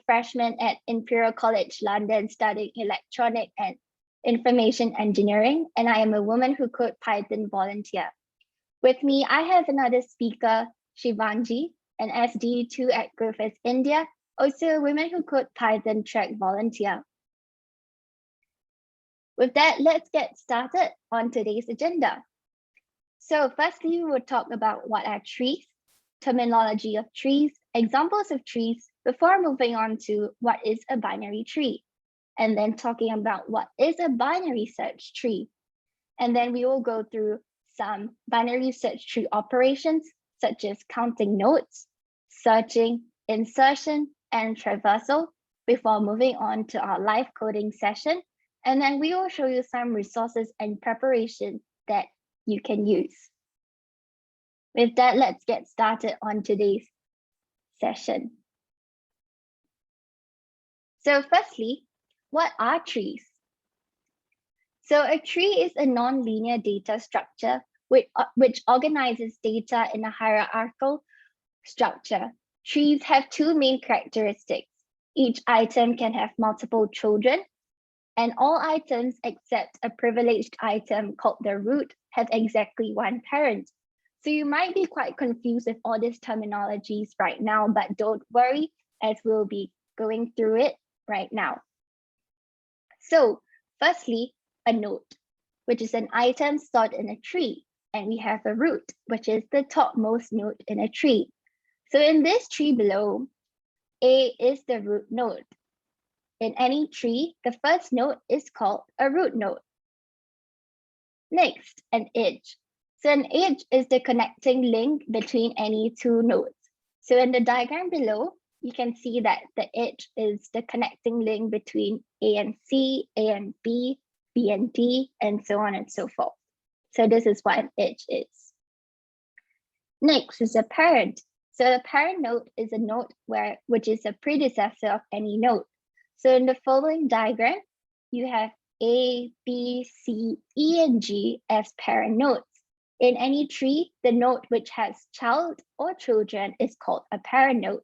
freshman at Imperial College London studying electronic and information engineering, and I am a woman who code Python volunteer. With me, I have another speaker, Shivangi, an SD2 at Griffith, India, also a woman who code Python track volunteer. With that, let's get started on today's agenda. So firstly, we will talk about what are trees, terminology of trees, examples of trees, before moving on to what is a binary tree, and then talking about what is a binary search tree. And then we will go through some binary search tree operations, such as counting nodes, searching, insertion, and traversal, before moving on to our live coding session. And then we will show you some resources and preparation that you can use. With that, let's get started on today's session. So firstly, what are trees? So a tree is a non-linear data structure which organizes data in a hierarchical structure. Trees have two main characteristics. Each item can have multiple children, and all items except a privileged item called the root have exactly one parent. So you might be quite confused with all these terminologies right now, but don't worry, as we'll be going through it right now. So firstly, a node, which is an item stored in a tree, and we have a root, which is the topmost node in a tree. So in this tree below, A is the root node. In any tree, the first node is called a root node. Next, an edge. So an edge is the connecting link between any two nodes. So in the diagram below, you can see that the edge is the connecting link between A and C, A and B, B and D, and so on and so forth. So this is what an edge is. Next is a parent. So a parent node is a node which is a predecessor of any node. So in the following diagram, you have A, B, C, E, and G as parent nodes. In any tree, the node which has child or children is called a parent node.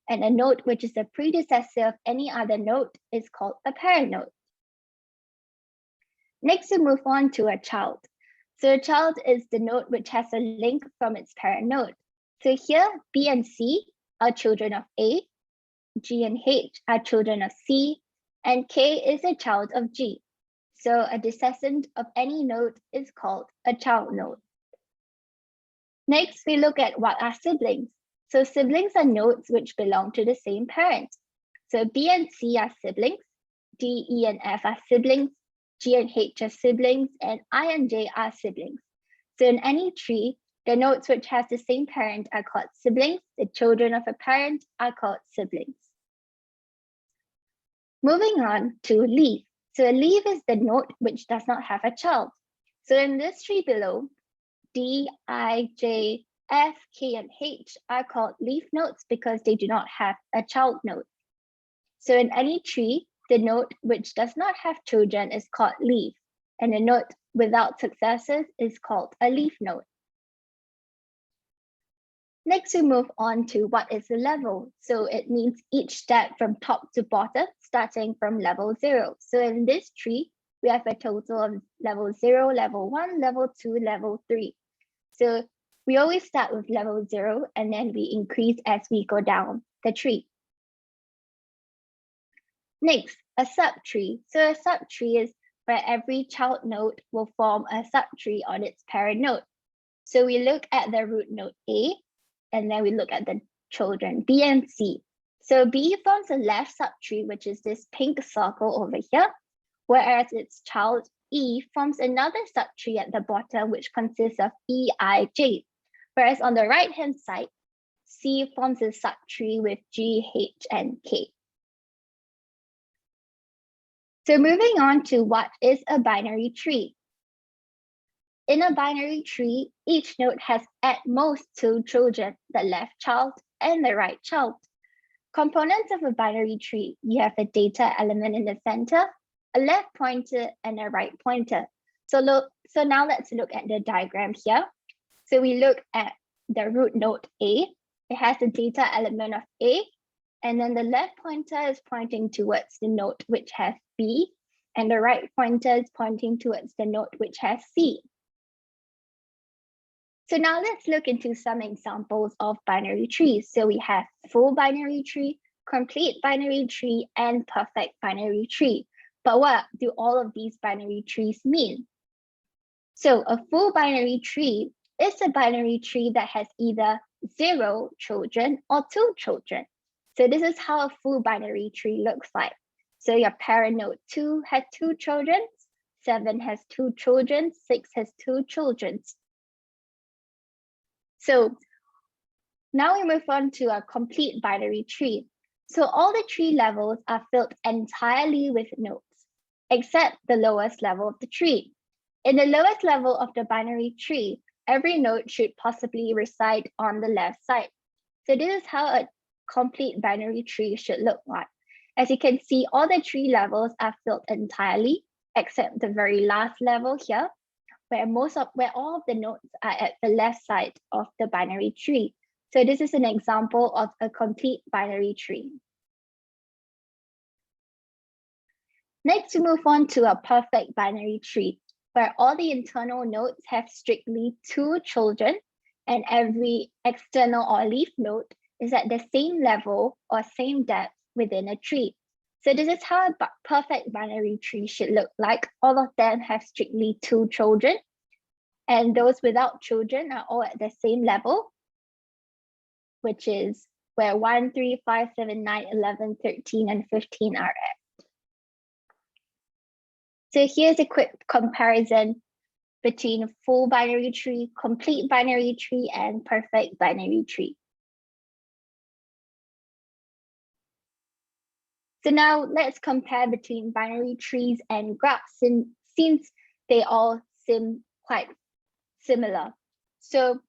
And a node which is a predecessor of any other node is called a parent node. Next, we move on to a child. So a child is the node which has a link from its parent node. So here, B and C are children of A, G and H are children of C, and K is a child of G. So a descendant of any node is called a child node. Next, we look at what are siblings. So siblings are nodes which belong to the same parent. So B and C are siblings, D, E, and F are siblings, G and H are siblings, and I and J are siblings. So in any tree, the nodes which have the same parent are called siblings. The children of a parent are called siblings. Moving on to leaf. So a leaf is the node which does not have a child. So in this tree below, D, I, J, F, K, and H are called leaf nodes because they do not have a child node. So in any tree, the node which does not have children is called leaf, and a node without successors is called a leaf node. Next, we move on to what is a level. So it means each step from top to bottom, starting from level 0. So in this tree, we have a total of level 0, level 1, level 2, level 3. So we always start with level 0, and then we increase as we go down the tree. Next, a subtree. So a subtree is where every child node will form a subtree on its parent node. So we look at the root node A, and then we look at the children B and C. So B forms a left subtree, which is this pink circle over here, whereas its child E forms another subtree at the bottom, which consists of E, I, J. Whereas on the right-hand side, C forms a subtree with G, H, and K. So moving on to what is a binary tree. In a binary tree, each node has at most 2 children, the left child and the right child. Components of a binary tree, you have a data element in the center, a left pointer, and a right pointer. So now let's look at the diagram here. So we look at the root node A. It has a data element of A, And then the left pointer is pointing towards the node which has B, and the right pointer is pointing towards the node which has C. So now let's look into some examples of binary trees. So we have full binary tree, complete binary tree, and perfect binary tree. But what do all of these binary trees mean? So a full binary tree is a binary tree that has either 0 children or 2 children. So this is how a full binary tree looks like. So your parent node 2 has 2 children, 7 has 2 children, 6 has 2 children. So now we move on to a complete binary tree. So all the tree levels are filled entirely with nodes, except the lowest level of the tree. In the lowest level of the binary tree, every node should possibly reside on the left side. So this is how a complete binary tree should look like. As you can see, all the tree levels are filled entirely, except the very last level here, where all of the nodes are at the left side of the binary tree. So this is an example of a complete binary tree. Next, we move on to a perfect binary tree, where all the internal nodes have strictly 2 children, and every external or leaf node is at the same level or same depth within a tree. So this is how a perfect binary tree should look like. All of them have strictly 2 children, and those without children are all at the same level, which is where 1, 3, 5, 7, 9, 11, 13, and 15 are at. So here's a quick comparison between full binary tree, complete binary tree, and perfect binary tree. So now let's compare between binary trees and graphs, since they all seem quite similar. So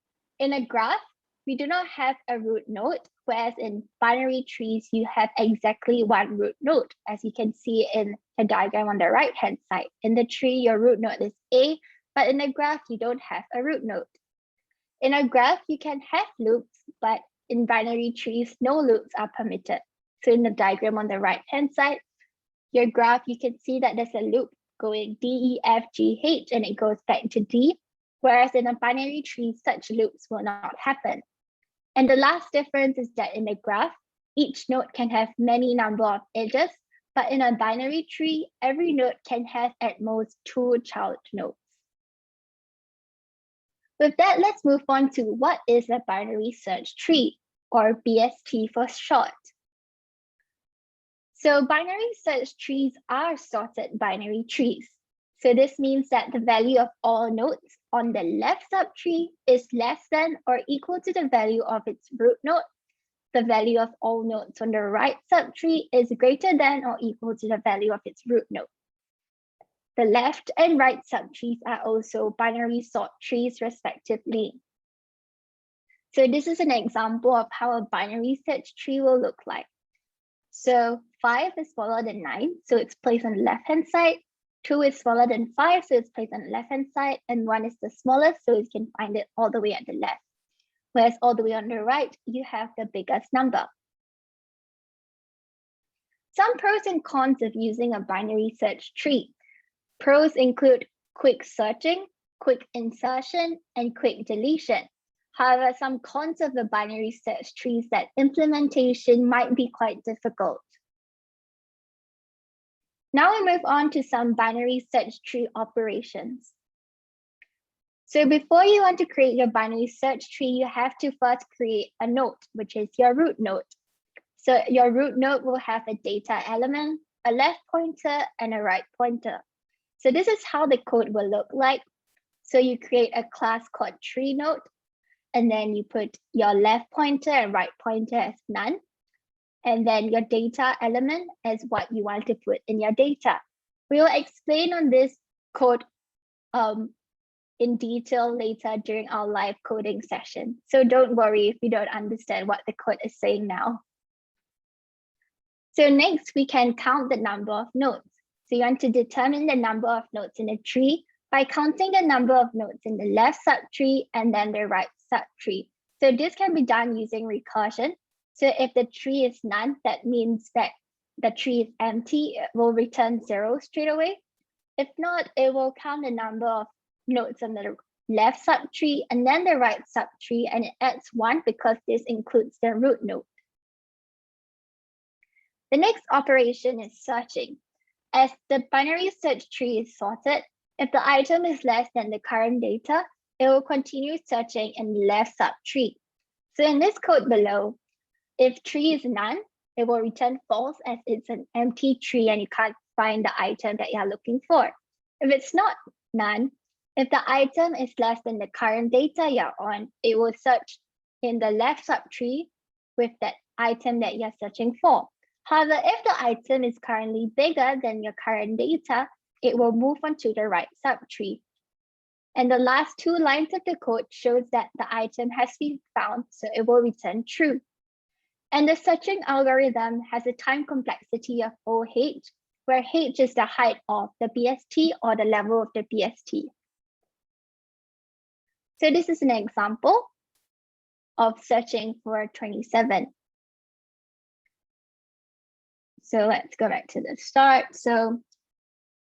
in a graph, we do not have a root node, whereas in binary trees, you have exactly 1 root node, as you can see in the diagram on the right-hand side. In the tree, your root node is A, but in a graph, you don't have a root node. In a graph, you can have loops, but in binary trees, no loops are permitted. So in the diagram on the right-hand side, your graph, you can see that there's a loop going D, E, F, G, H, and it goes back to D, whereas in a binary tree, such loops will not happen. And the last difference is that in a graph, each node can have many number of edges, but in a binary tree, every node can have at most 2 child nodes. With that, let's move on to what is a binary search tree, or BST for short. So binary search trees are sorted binary trees. So this means that the value of all nodes on the left subtree is less than or equal to the value of its root node. The value of all nodes on the right subtree is greater than or equal to the value of its root node. The left and right subtrees are also binary sort trees respectively. So this is an example of how a binary search tree will look like. So 5 is smaller than 9, so it's placed on the left-hand side. 2 is smaller than 5, so it's placed on the left-hand side. And 1 is the smallest, so you can find it all the way at the left. Whereas all the way on the right, you have the biggest number. Some pros and cons of using a binary search tree. Pros include quick searching, quick insertion, and quick deletion. However, some cons of the binary search tree is that implementation might be quite difficult. Now we move on to some binary search tree operations. So before you want to create your binary search tree, you have to first create a node, which is your root node. So your root node will have a data element, a left pointer, and a right pointer. So this is how the code will look like. So you create a class called tree node, and then you put your left pointer and right pointer as none. And then your data element as what you want to put in your data. We will explain on this code in detail later during our live coding session. So don't worry if you don't understand what the code is saying now. So next, we can count the number of nodes. So you want to determine the number of nodes in a tree by counting the number of nodes in the left subtree and then the right subtree. So this can be done using recursion. So if the tree is none, that means that the tree is empty. It will return 0 straight away. If not, it will count the number of nodes on the left subtree and then the right subtree, and it adds 1 because this includes the root node. The next operation is searching. As the binary search tree is sorted, if the item is less than the current data, it will continue searching in the left subtree. So in this code below, if tree is none, it will return false as it's an empty tree and you can't find the item that you're looking for. If it's not none, if the item is less than the current data you're on, it will search in the left subtree with that item that you're searching for. However, if the item is currently bigger than your current data, it will move on to the right subtree. And the last 2 lines of the code shows that the item has been found, so it will return true. And the searching algorithm has a time complexity of OH, where H is the height of the BST or the level of the BST. So this is an example of searching for 27. So let's go back to the start. So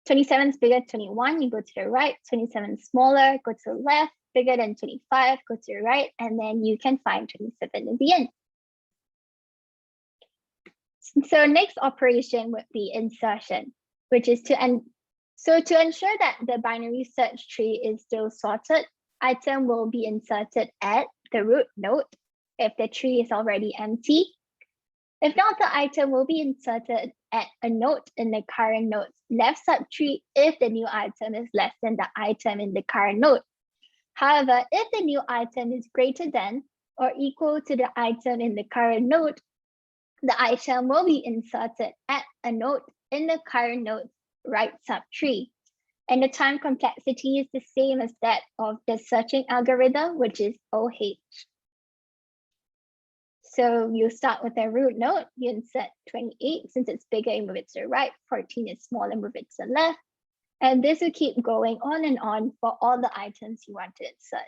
27 is bigger than 21, you go to the right. 27 is smaller, go to the left. Bigger than 25, go to the right. And then you can find 27 in the end. So next operation would be insertion, which is to ensure that the binary search tree is still sorted, item will be inserted at the root node if the tree is already empty. If not, the item will be inserted at a node in the current node's left subtree if the new item is less than the item in the current node. However, if the new item is greater than or equal to the item in the current node, the item will be inserted at a node in the current node's right subtree. And the time complexity is the same as that of the searching algorithm, which is OH. So you start with a root node, you insert 28, since it's bigger, you move it to the right, 14 is smaller, move it to the left. And this will keep going on and on for all the items you want to insert.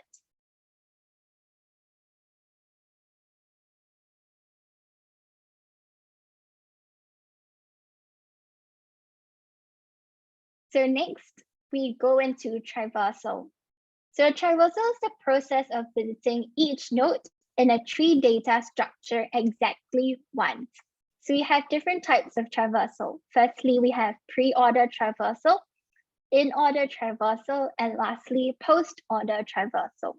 So next, we go into traversal. So traversal is the process of visiting each node in a tree data structure exactly once. So we have different types of traversal. Firstly, we have pre-order traversal, in-order traversal, and lastly, post-order traversal.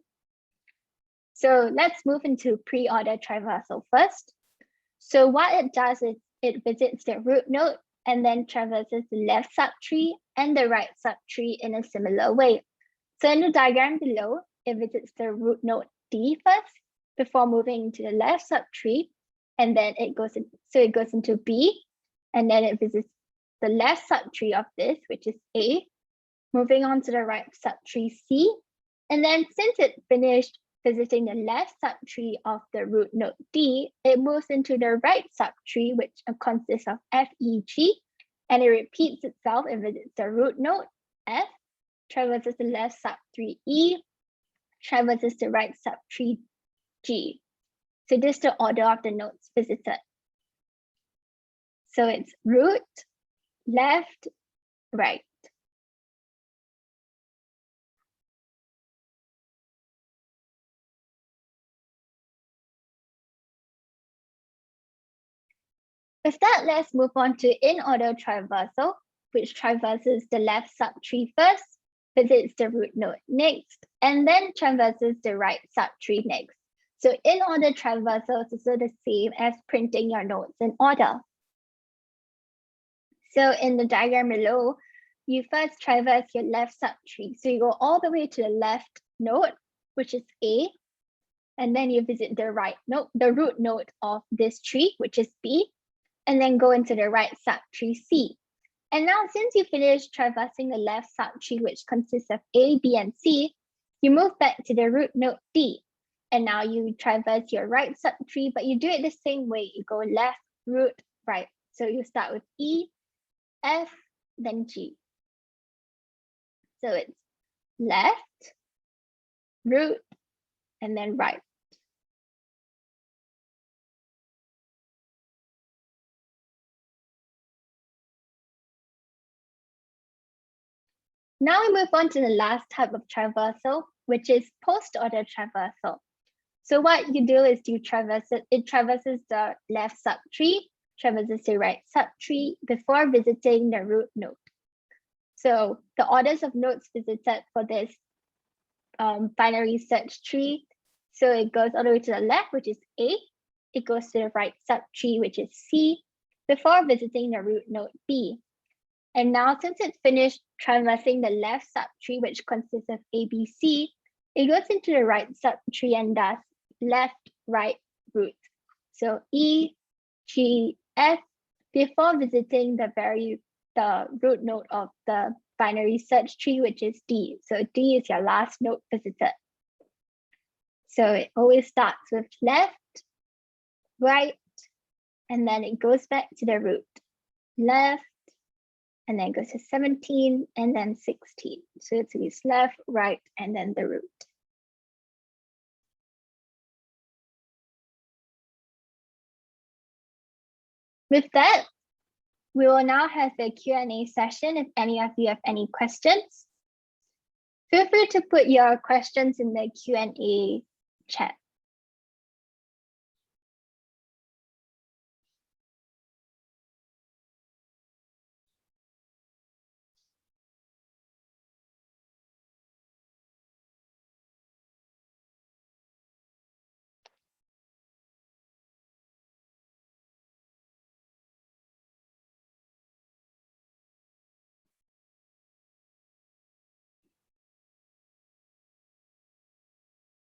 So let's move into pre-order traversal first. So what it does is it visits the root node and then traverses the left subtree and the right subtree in a similar way. So in the diagram below, it visits the root node D first before moving to the left subtree, and then it goes into B, and then it visits the left subtree of this, which is A, moving on to the right subtree C, and then since it finished visiting the left subtree of the root node D, it moves into the right subtree, which consists of F, E, G, and it repeats itself. It visits the root node F, traverses the left subtree E, traverses the right subtree G. So this is the order of the nodes visited. So it's root, left, right. With that, let's move on to in-order traversal, which traverses the left subtree first, visits the root node next, and then traverses the right subtree next. So in-order traversal is also the same as printing your nodes in order. So in the diagram below, you first traverse your left subtree. So you go all the way to the left node, which is A, and then you visit the right node, the root node of this tree, which is B, and then go into the right subtree C. And now since you finished traversing the left subtree, which consists of A, B, and C, you move back to the root node D. And now you traverse your right subtree, but you do it the same way. You go left, root, right. So you start with E, F, then G. So it's left, root, and then right. Now we move on to the last type of traversal, which is post-order traversal. So what you do is you traverse it. It traverses the left subtree, traverses the right subtree before visiting the root node. So the orders of nodes visited for this binary search tree. So it goes all the way to the left, which is A. It goes to the right subtree, which is C, before visiting the root node B. And now, since it's finished traversing the left subtree, which consists of A, B, C, it goes into the right subtree and does left, right root. So E, G, F, before visiting the root node of the binary search tree, which is D. So D is your last node visited. So it always starts with left, right, and then it goes back to the root. Left, and then goes to 17, and then 16. So it's left, right, and then the root. With that, we will now have a Q&A session. If any of you have any questions, feel free to put your questions in the Q&A chat.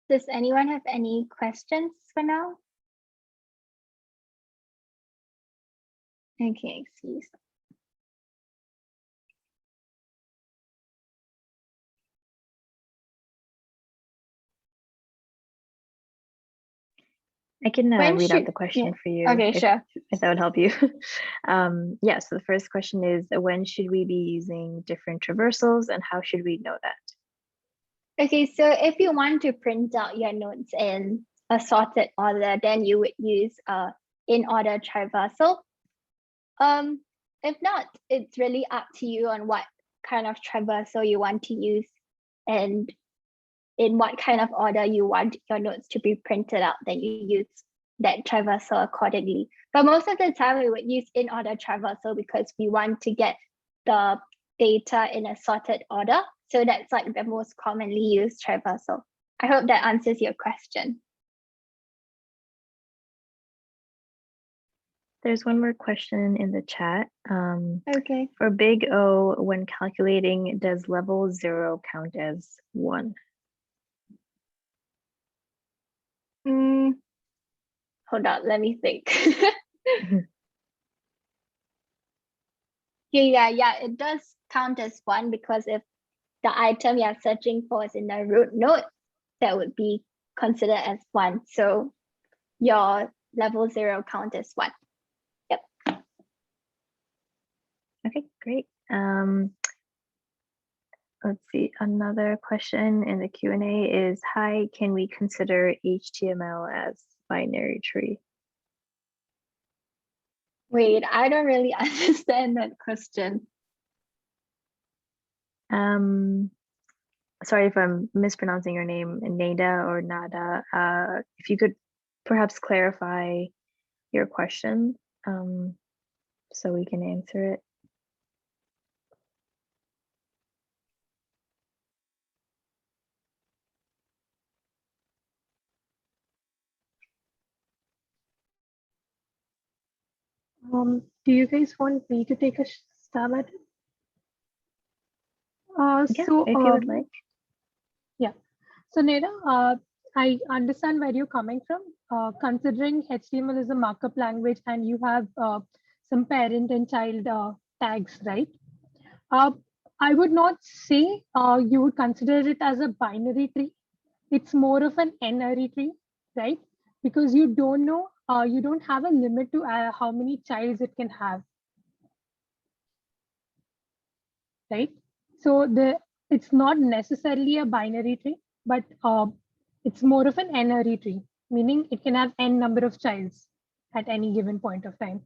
Does anyone have any questions for now? Okay, excuse. I can read out the question for you. Okay, sure. If that would help you. Yeah, so the first question is, when should we be using different traversals and how should we know that? Okay, so if you want to print out your notes in a sorted order, then you would use in order traversal. If not, it's really up to you on what kind of traversal you want to use and in what kind of order you want your notes to be printed out, then you use that traversal accordingly. But most of the time we would use in order traversal because we want to get the data in a sorted order. So that's like the most commonly used traversal. I hope that answers your question. There's one more question in the chat. Okay. For big O, when calculating, does level 0 count as 1? Hold on, let me think. Yeah, it does count as 1 because if the item you're searching for is in the root node, that would be considered as 1. So your level 0 count as 1. Yep. Okay, great. Let's see, another question in the Q&A is, hi, can we consider HTML as binary tree? Wait, I don't really understand that question. Sorry if I'm mispronouncing your name, Nada or Nada. If you could perhaps clarify your question so we can answer it. Do you guys want me to take a stab at it? Yeah, if you would like. Yeah. So Neda, I understand where you're coming from. Considering HTML is a markup language and you have some parent and child tags, right? I would not say you would consider it as a binary tree. It's more of an n-ary tree, right? Because you don't know, you don't have a limit to how many childs it can have, right? So it's not necessarily a binary tree, but it's more of an n-ary tree, meaning it can have n number of childs at any given point of time.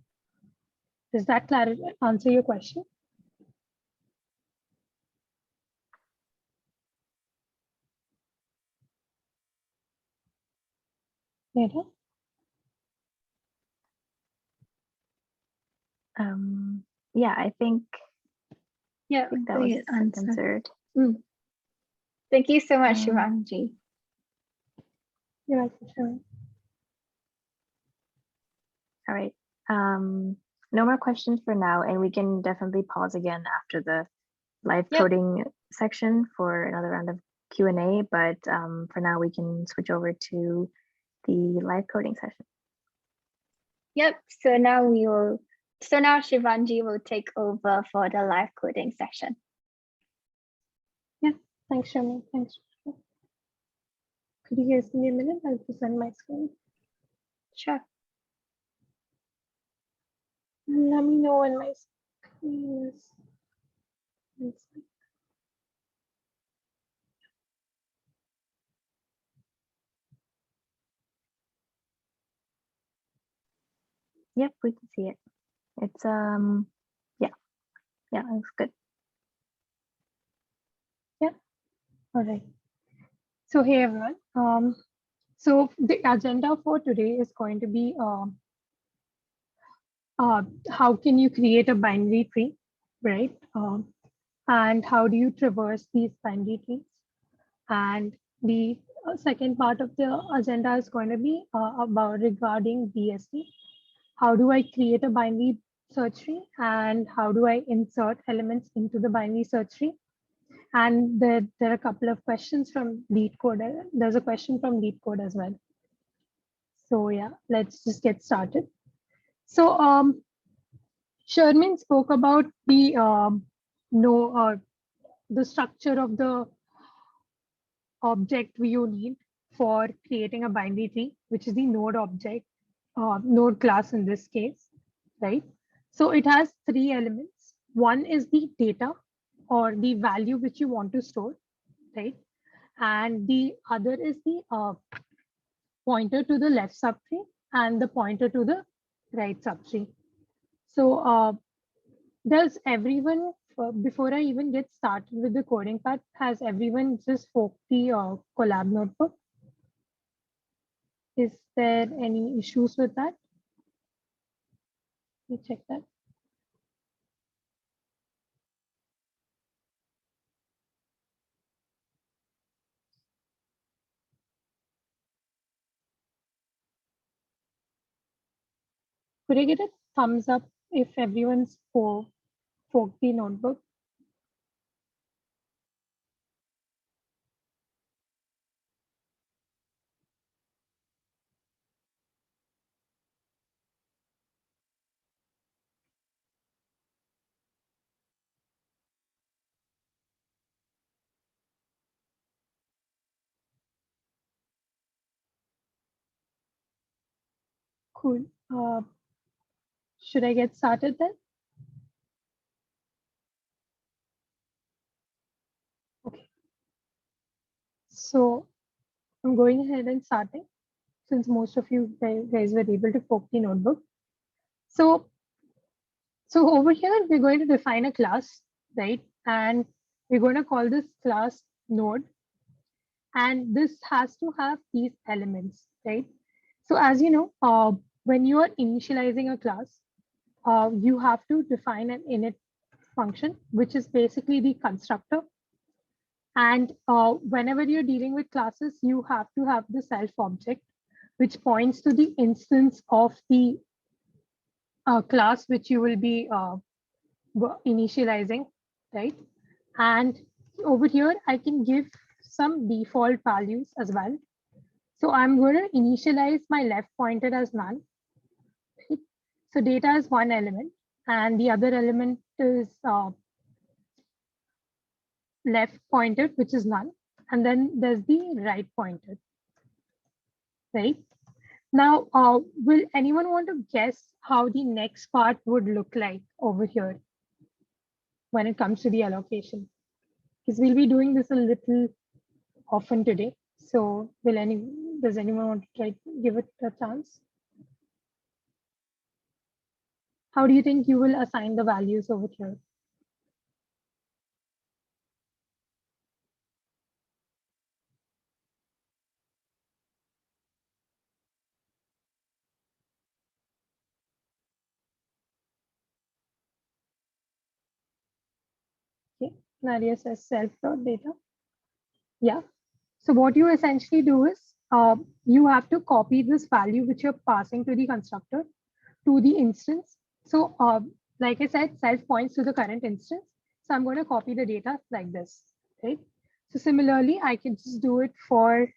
Does that answer your question? Neda? Yeah, I think Yeah, that was great answer. answered. Thank you so much, Um, Shivangi. You're welcome, Shermaine. All right. No more questions for now, and we can definitely pause again after the live Yep. coding section for another round of Q&A, but for now we can switch over to the live coding session. Yep. So now Shivangi will take over for the live coding session. Thanks, Shermaine. Thanks. Could you guys give me a minute? I'll present my screen. Sure. Let me know when my screen is. Yep, we can see it. It's yeah, looks good. All right. So hey everyone. So the agenda for today is going to be how can you create a binary tree, right? And how do you traverse these binary trees? And the second part of the agenda is going to be about regarding BST. How do I create a binary search tree and how do I insert elements into the binary search tree? And there are a couple of questions from LeetCode. There's a question from LeetCode as well. So yeah, let's just get started. So Shermaine spoke about the the structure of the object you need for creating a binary tree, which is the node object, node class in this case, right? So it has three elements. One is the data or the value which you want to store, right? And the other is the pointer to the left subtree and the pointer to the right subtree. So does everyone, before I even get started with the coding part, has everyone just forked the Colab notebook? Is there any issues with that? Let me check that. Could I get a thumbs up if everyone's forked the notebook? Cool. Should I get started then? Okay. So I'm going ahead and starting since most of you guys were able to fork the notebook. So over here, we're going to define a class, right? And we're going to call this class node. And this has to have these elements, right? So as you know, when you are initializing a class, you have to define an init function, which is basically the constructor. And whenever you're dealing with classes, you have to have the self object, which points to the instance of the class which you will be initializing, right? And over here, I can give some default values as well. So I'm going to initialize my left pointer as none. Right? So data is one element, and the other element is left pointer, which is none. And then there's the right pointer, right? Now, will anyone want to guess how the next part would look like over here when it comes to the allocation? Because we'll be doing this a little often today. So does anyone want to try to give it a chance? How do you think you will assign the values over here? Nadia says self.data. Yeah. So what you essentially do is you have to copy this value which you're passing to the constructor to the instance. So like I said, self points to the current instance. So I'm going to copy the data like this, right? So similarly, I can just do it for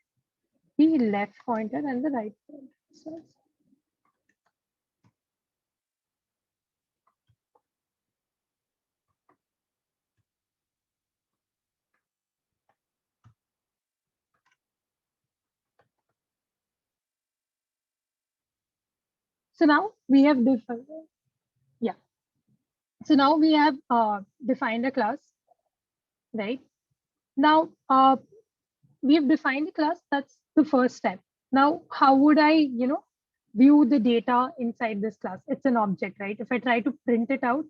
the left pointer and the right pointer. So now we have defined, yeah. So now we have defined a class, right? Now we have defined the class. That's the first step. Now, how would I, view the data inside this class? It's an object, right? If I try to print it out,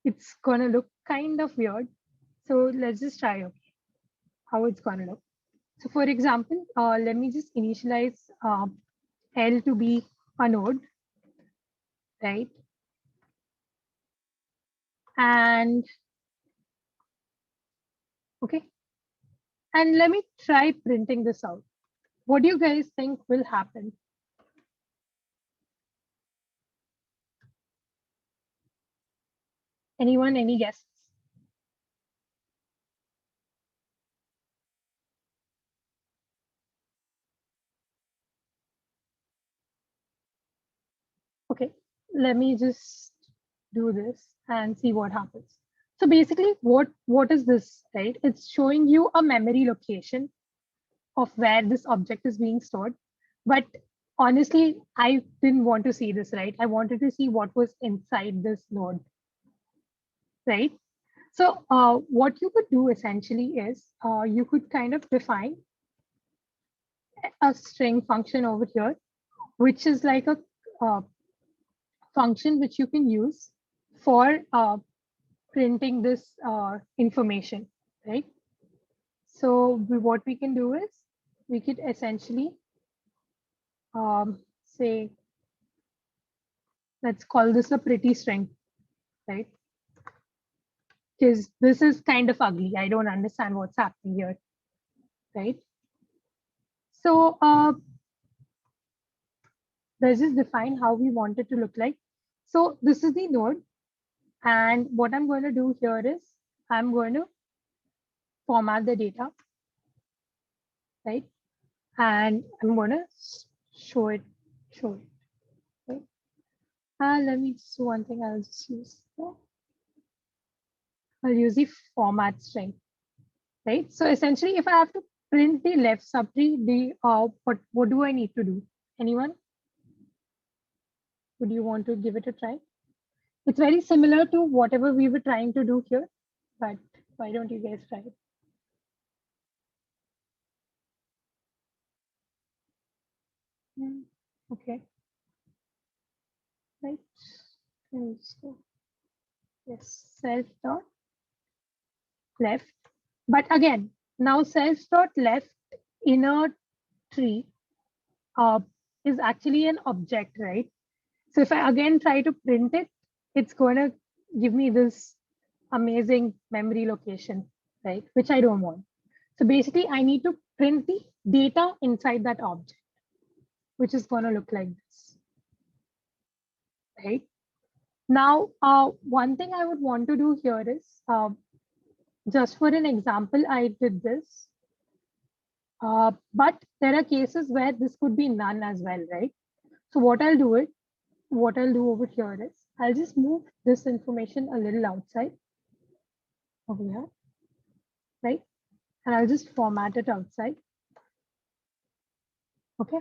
it's gonna look kind of weird. So let's just try how it's gonna look. So for example, let me just initialize L to be a node, right? And okay. And let me try printing this out. What do you guys think will happen? Anyone, any guesses? Okay, let me just do this and see what happens. So basically, what is this, right? It's showing you a memory location of where this object is being stored. But honestly, I didn't want to see this, right? I wanted to see what was inside this node, right? So what you could do essentially is you could kind of define a string function over here, which is like a function which you can use for printing this information, right? So what we can do is we could essentially say, let's call this a pretty string, right? Because this is kind of ugly. I don't understand what's happening here, right? So let's just define how we want it to look like. So this is the node. And what I'm going to do here is I'm going to format the data, right? And I'm going to show it, right? Let me just do one thing. I'll just use, I'll use the format string, right? So essentially, if I have to print the left subtree, the what do I need to do? Anyone? Would you want to give it a try? It's very similar to whatever we were trying to do here, but why don't you guys try it? Okay. Right. And so, yes, self dot left. But again, now self dot left inner tree is actually an object, right? So if I again try to print it, it's going to give me this amazing memory location, right? Which I don't want. So basically, I need to print the data inside that object, which is going to look like this, right? Now, one thing I would want to do here is, just for an example, I did this. But there are cases where this could be none as well, right? So what I'll do over here is, I'll just move this information a little outside over here, right? And I'll just format it outside. Okay.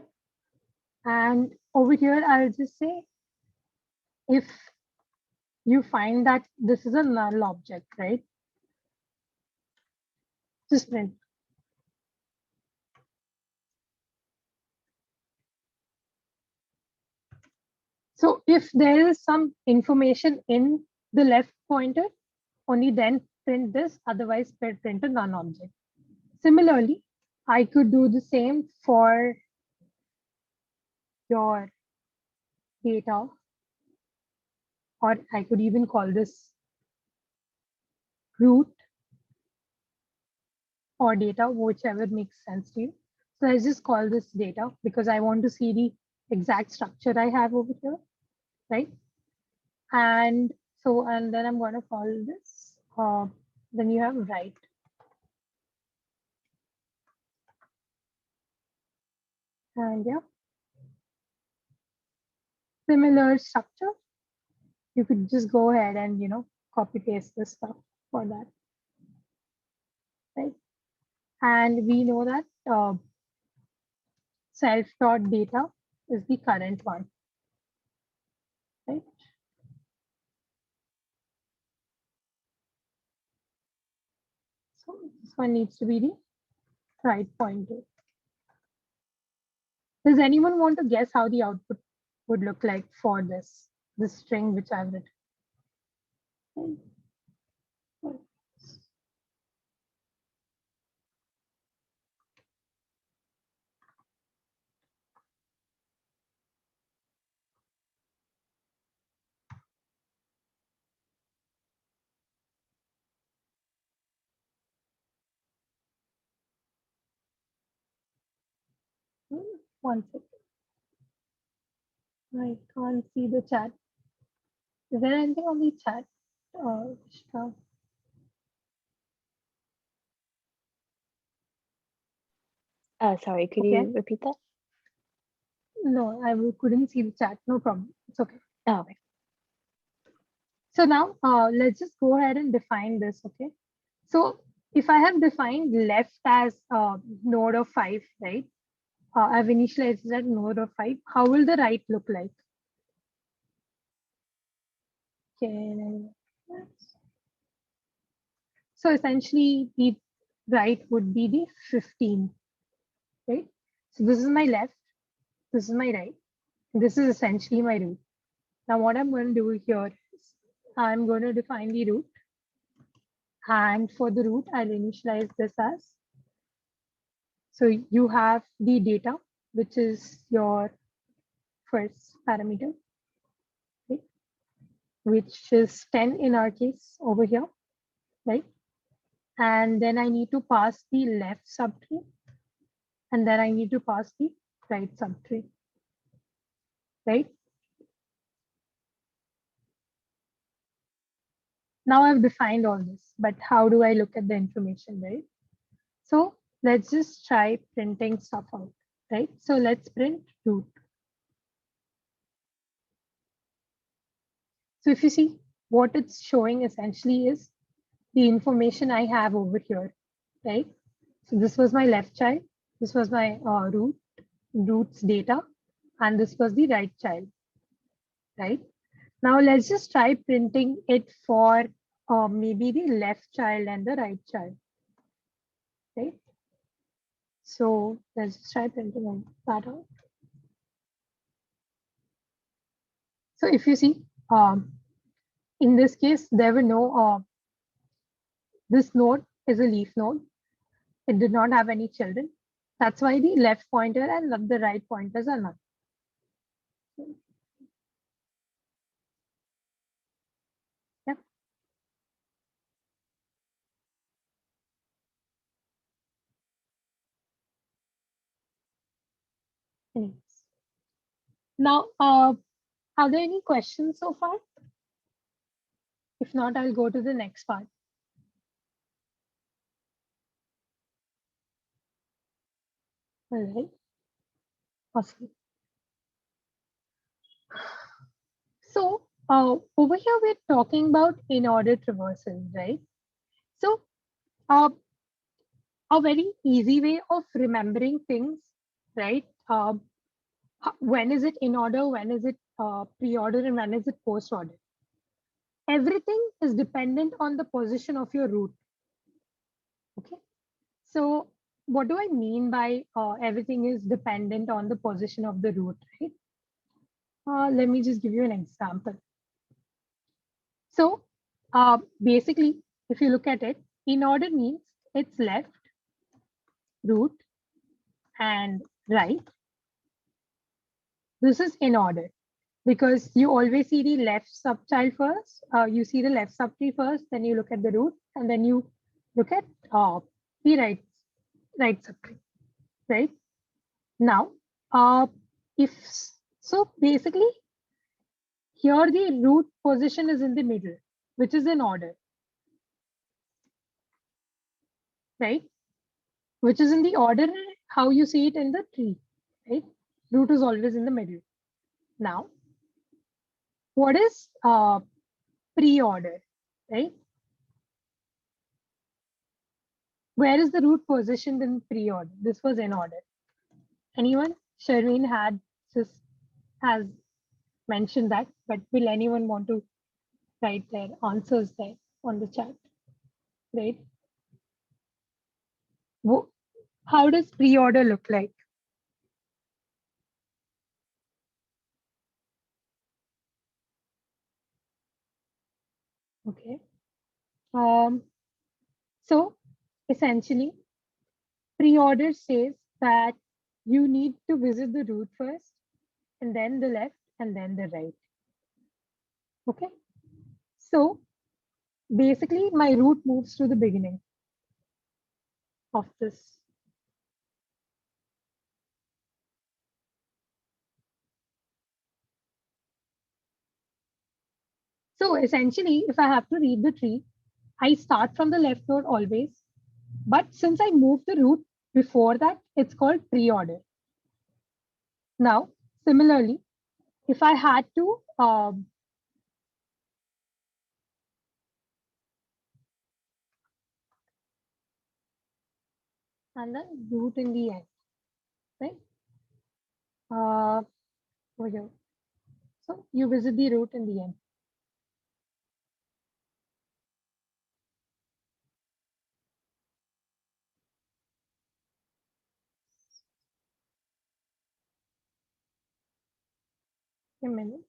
And over here, I'll just say, if you find that this is a null object, right? Just print. So if there is some information in the left pointer, only then print this, otherwise print a none object. Similarly, I could do the same for your data, or I could even call this root, or data, whichever makes sense to you. So let's just call this data because I want to see the exact structure I have over here, right? And so, and then I'm going to call this, then you have write. And yeah, similar structure. You could just go ahead and, you know, copy paste this stuff for that, right? And we know that self.data is the current one, right? So this one needs to be the right pointer. Does anyone want to guess how the output would look like for this string which I've written? One second. I can't see the chat. Is there anything on the chat? Sorry, could Okay. you repeat that? No, I couldn't see the chat. No problem. It's okay. Oh, okay. So now let's just go ahead and define this. Okay. So if I have defined left as node of 5, right? I've initialized that node of 5. How will the right look like? Okay. So essentially the right would be the 15, right? So this is my left, this is my right. This is essentially my root. Now what I'm going to do here is I'm going to define the root. And for the root, I'll initialize this as. So you have the data, which is your first parameter, right? Which is 10 in our case over here, right? And then I need to pass the left subtree. And then I need to pass the right subtree, right? Now I've defined all this, but how do I look at the information, right? So let's just try printing stuff out, right? So let's print root. So if you see what it's showing essentially is the information I have over here, right? So this was my left child, this was my root's data, and this was the right child, right? Now let's just try printing it for maybe the left child and the right child, right? So let's just try printing that out. So if you see, in this case, there were no, this node is a leaf node. It did not have any children. That's why the left pointer and the right pointers are not. Yep. Anyways. Now, are there any questions so far? If not, I'll go to the next part. All right. Awesome. So over here, we're talking about in-order traversal, right? So a very easy way of remembering things, right? When is it in order? When is it pre-order? And when is it post-order? Everything is dependent on the position of your root. Okay. So what do I mean by everything is dependent on the position of the root, right? Let me just give you an example. So basically, if you look at it, in order means it's left, root, and right. This is in order because you always see the left subchild first. You see the left subtree first, then you look at the root, and then you look at the right right subtree, right? Now, so basically here the root position is in the middle, which is in order, right? Which is in the order how you see it in the tree, right? Root is always in the middle. Now, what is pre-order, right? Where is the root positioned in pre-order? This was in order. Anyone? Shermaine has mentioned that, but will anyone want to write their answers there on the chat, right? How does pre-order look like? Okay. So essentially, pre-order says that you need to visit the root first, and then the left, and then the right. Okay. So basically, my root moves to the beginning of this. So essentially, if I have to read the tree, I start from the left node always. But since I moved the root before that, it's called pre-order. Now, similarly, if I had to and then root in the end, right? Over here. So you visit the root in the end. A minute.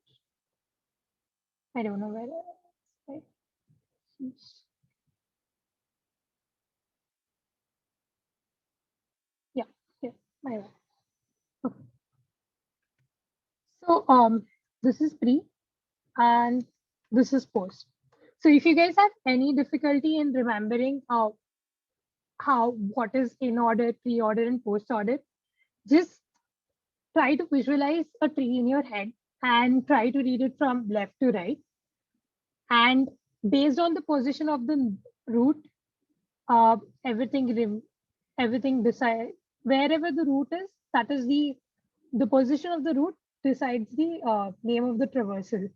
I don't know where it is. Right? Yeah, my bad. Okay. So this is pre and this is post. So if you guys have any difficulty in remembering what is in order, pre-order, and post-order, just try to visualize a tree in your head and try to read it from left to right. And based on the position of the root, everything decide wherever the root is, that is the position of the root decides the name of the traversal.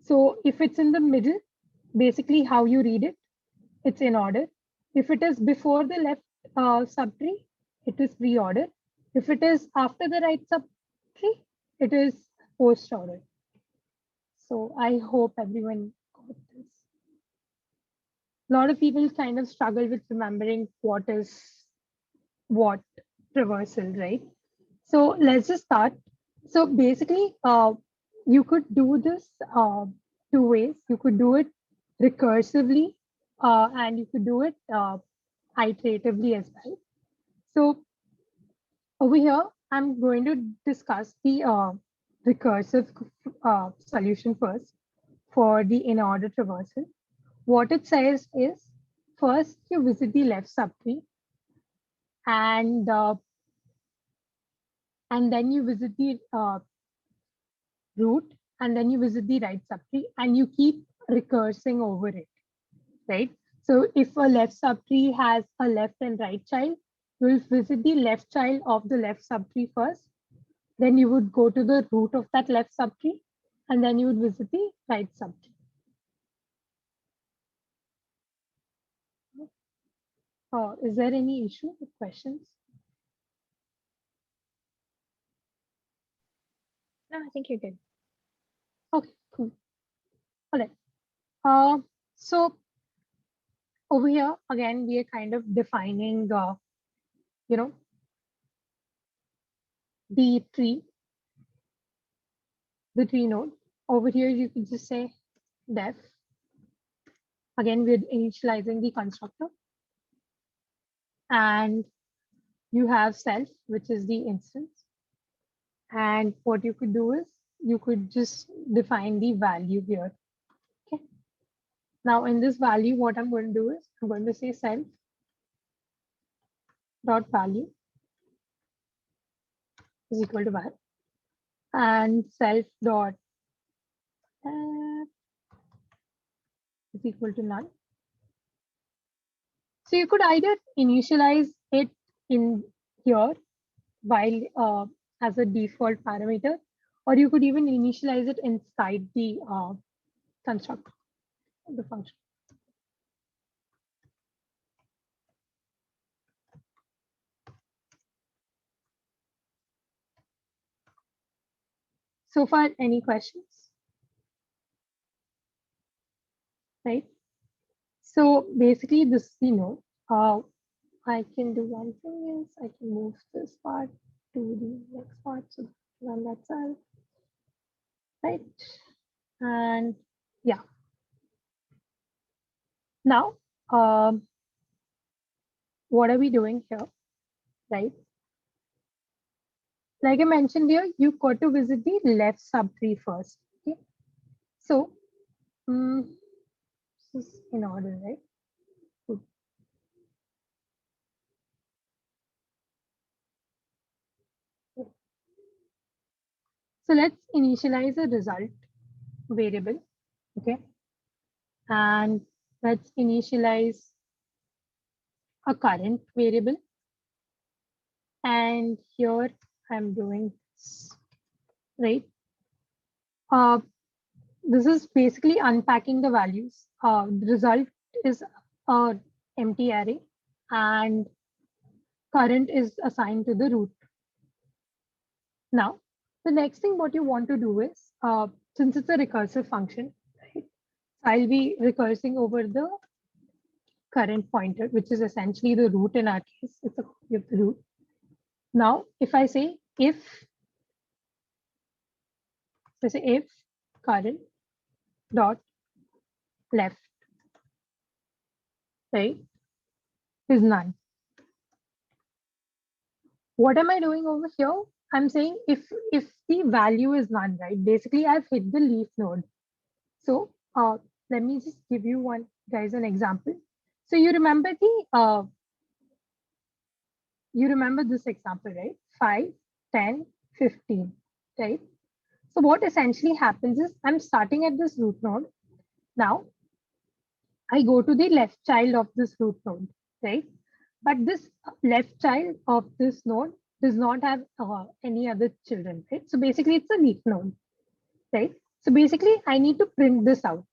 So if it's in the middle, basically how you read it, it's in order. If it is before the left subtree, it is pre-order. If it is after the right subtree, it is post-order. So I hope everyone got this. A lot of people kind of struggle with remembering what is what traversal, right? So let's just start. So basically, you could do this two ways. You could do it recursively, and you could do it iteratively as well. So over here, I'm going to discuss the recursive solution first for the in-order traversal. What it says is, first you visit the left subtree, and then you visit the root, and then you visit the right subtree, and you keep recursing over it, right? So if a left subtree has a left and right child, you will visit the left child of the left subtree first, then you would go to the root of that left subtree, and then you would visit the right subtree. Is there any issue with questions? No, I think you're good. Okay, cool. All right. So over here, again, we are kind of defining, the tree node. Over here, you can just say def. Again, we're initializing the constructor. And you have self, which is the instance. And what you could do is you could just define the value here. Okay. Now in this value, what I'm going to do is I'm going to say self dot value is equal to var, and self dot is equal to none. So you could either initialize it in here while as a default parameter, or you could even initialize it inside the constructor, the function. So far, any questions? Right. So basically, this is the node. I can do one thing is I can move this part to the next part. So run that cell. Right. And yeah. Now, what are we doing here? Right. Like I mentioned here, you got to visit the left subtree first. Okay. So this is in order, right? Good. So let's initialize a result variable. Okay. And let's initialize a current variable. And here I'm doing this, right? This is basically unpacking the values. The result is a empty array, and current is assigned to the root. Now, the next thing what you want to do is, since it's a recursive function, right, I'll be recursing over the current pointer, which is essentially the root in our case. It's a copy of the root. Now, if I say if current dot left, right, is none. What am I doing over here? I'm saying if the value is none, right? Basically, I've hit the leaf node. So let me just give you an example. So you remember this example, right? 5, 10, 15, right? So what essentially happens is I'm starting at this root node. Now I go to the left child of this root node, right? But this left child of this node does not have any other children, right? So basically it's a leaf node, right? So basically I need to print this out.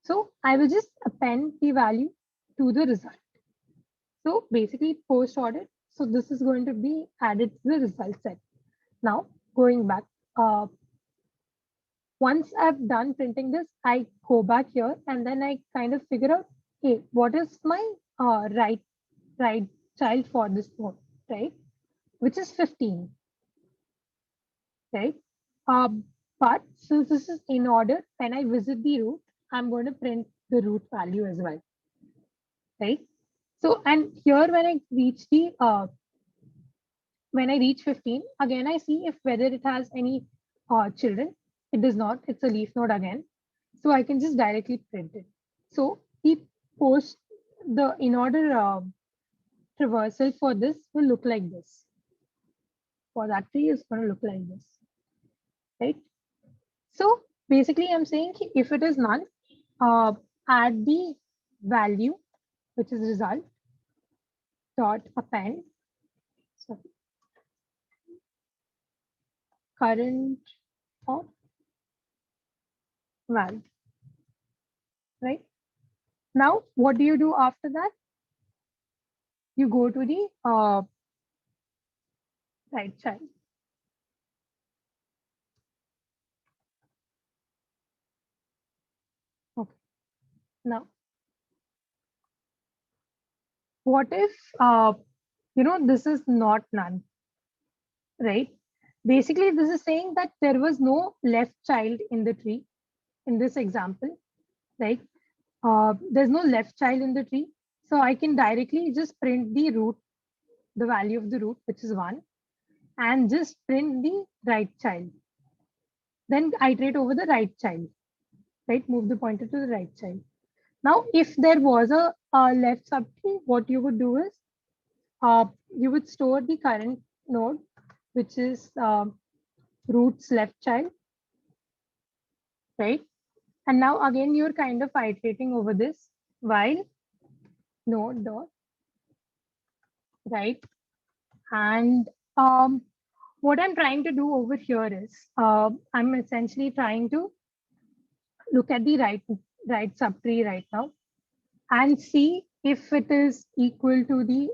So I will just append the value to the result. So basically post order. So this is going to be added to the result set. Now going back, once I've done printing this, I go back here and then I kind of figure out, hey, what is my right child for this node, right? Which is 15, right? But since this is in order, when I visit the root, I'm going to print the root value as well, right? So, and here when I reach when I reach 15, again, I see if whether it has any children. It does not, it's a leaf node again. So I can just directly print it. So the in order traversal for this will look like this. For that tree is going to look like this, right? So basically I'm saying if it is none, add the value, which is result dot append, sorry, current of value, right? Now, what do you do after that? You go to the right child. Okay. Now, what if this is not none, right? Basically, this is saying that there was no left child in the tree in this example, right? There's no left child in the tree. So I can directly just print the root, the value of the root, which is 1, and just print the right child. Then iterate over the right child, right? Move the pointer to the right child. Now, if there was a left subtree, what you would do is you would store the current node, which is root's left child, right? And now again, you're kind of iterating over this while node dot right. And what I'm trying to do over here is I'm essentially trying to look at the right subtree right now and see if it is equal to the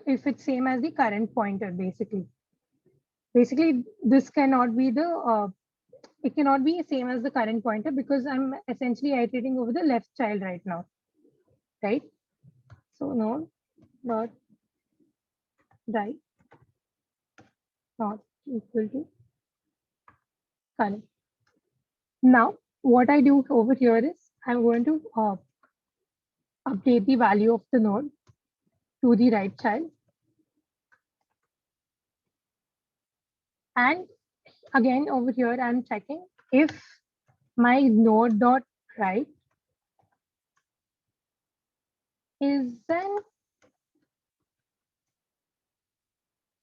if it's same as the current pointer. Basically this cannot be the it cannot be same as the current pointer because I'm essentially iterating over the left child right now, right? So node dot right not equal to current. Now what I do over here is I'm going to update the value of the node to the right child, and again over here I'm checking if my node dot right is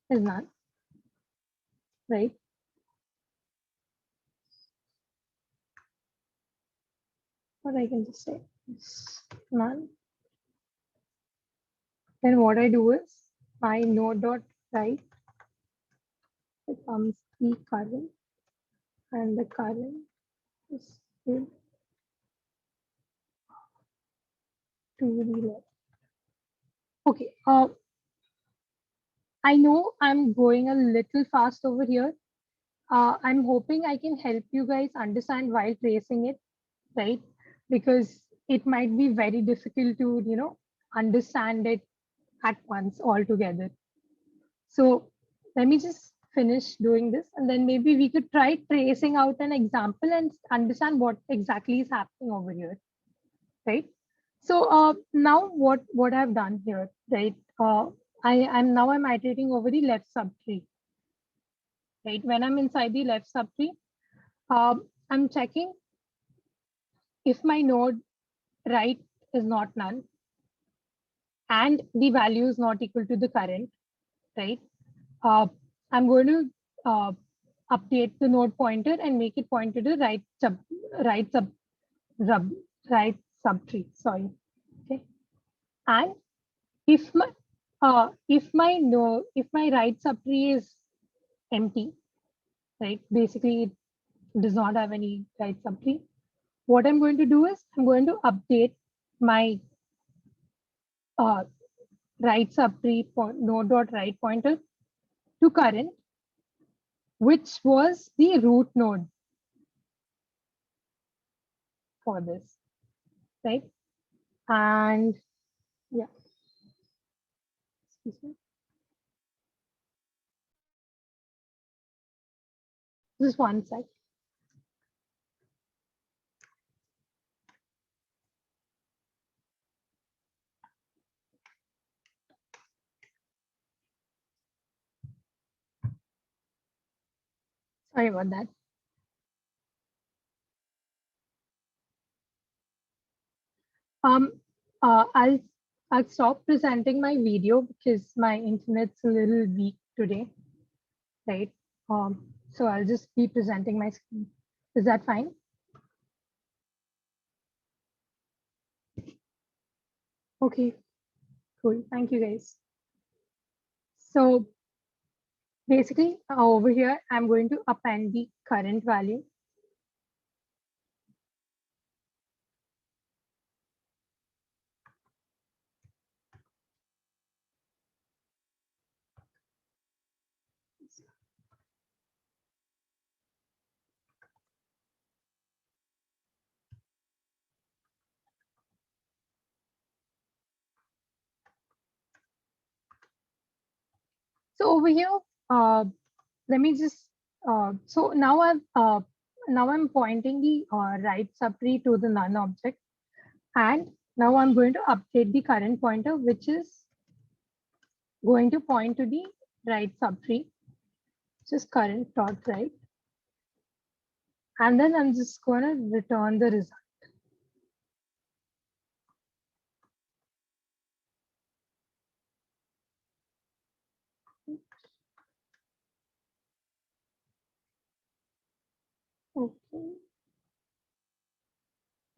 none, right? Or I can just say it's none. Then what I do is my node dot right becomes the current, and the current is equal to the left. Okay. I know I'm going a little fast over here. I'm hoping I can help you guys understand while tracing it, right? Because it might be very difficult to, understand it at once altogether. So let me just finish doing this, and then maybe we could try tracing out an example and understand what exactly is happening over here, right? So now what I've done here, right? I'm iterating over the left subtree, right? When I'm inside the left subtree, I'm checking if my node right is not null and the value is not equal to the current, right? I'm going to update the node pointer and make it point to the right subtree. Sorry. Okay. And if my right subtree is empty, right? Basically, it does not have any right subtree. What I'm going to do is I'm going to update my right subtree node dot right pointer to current, which was the root node for this, right? And yeah, excuse me. Just one sec. Sorry about that. I'll stop presenting my video because my internet's a little weak today, right? So I'll just be presenting my screen. Is that fine? Okay, cool. Thank you guys. So basically over here, I'm going to append the current value. So over here, let me just, so now I'm pointing the right subtree to the none object. And now I'm going to update the current pointer, which is going to point to the right subtree, which is current dot right. And then I'm just going to return the result.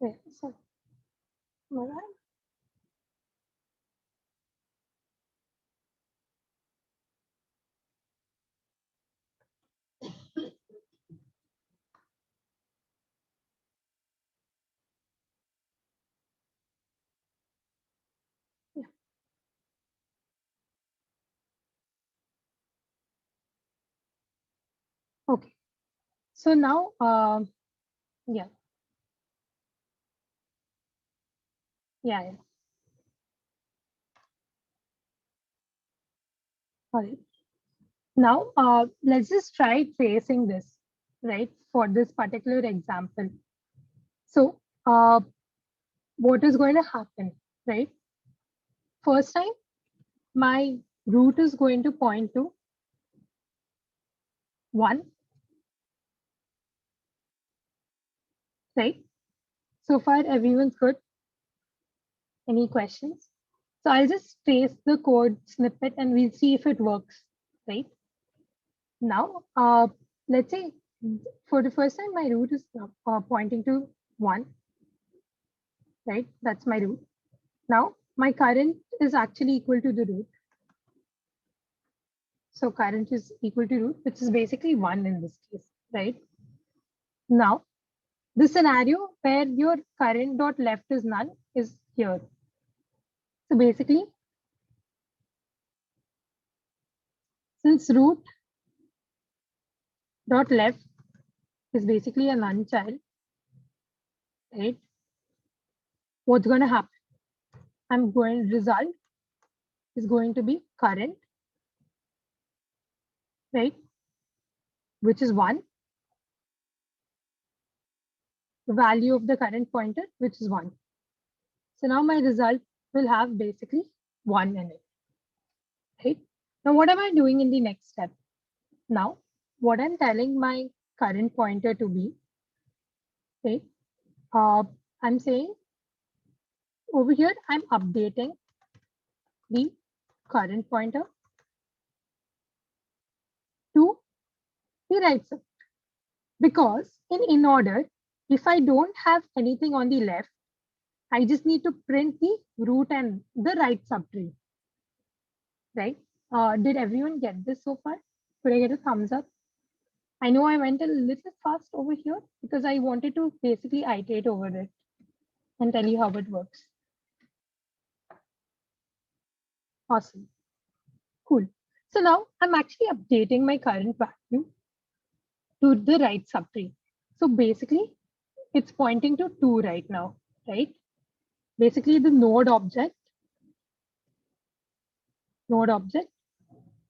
Yeah, so, all right. Yeah. Okay. So now, yeah, yeah. All right. Now, let's just try tracing this, right, for this particular example. So, what is going to happen, right? First time, my root is going to point to 1, right? So far, everyone's good. Any questions? So I'll just trace the code snippet and we'll see if it works, right? Now, let's say for the first time, my root is pointing to 1, right? That's my root. Now, my current is actually equal to the root. So current is equal to root, which is basically 1 in this case, right? Now, the scenario where your current dot left is null is here. So basically, since root dot left is basically a none child, right? What's going to happen? Result is going to be current, right? Which is 1. The value of the current pointer, which is 1. So now my result will have basically 1 in it, right? Now, what am I doing in the next step? Now, what I'm telling my current pointer to be, right? I'm saying over here, I'm updating the current pointer to the right side. Because in order, if I don't have anything on the left, I just need to print the root and the right subtree, right? Did everyone get this so far? Could I get a thumbs up? I know I went a little fast over here because I wanted to basically iterate over it and tell you how it works. Awesome. Cool. So now I'm actually updating my current value to the right subtree. So basically, it's pointing to 2 right now, right? Basically, the node object,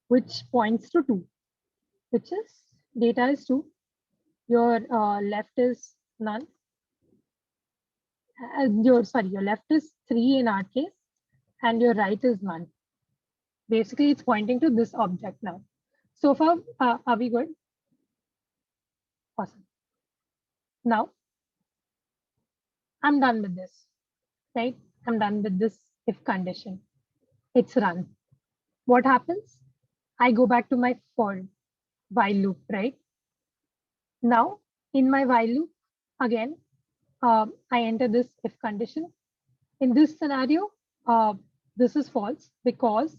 which points to 2, which is data is 2. Your left is none. Your left is 3 in our case, and your right is none. Basically, it's pointing to this object now. So far, are we good? Awesome. Now, I'm done with this, right? I'm done with this if condition. It's run. What happens? I go back to my for while loop, right? Now, in my while loop, again, I enter this if condition. In this scenario, this is false because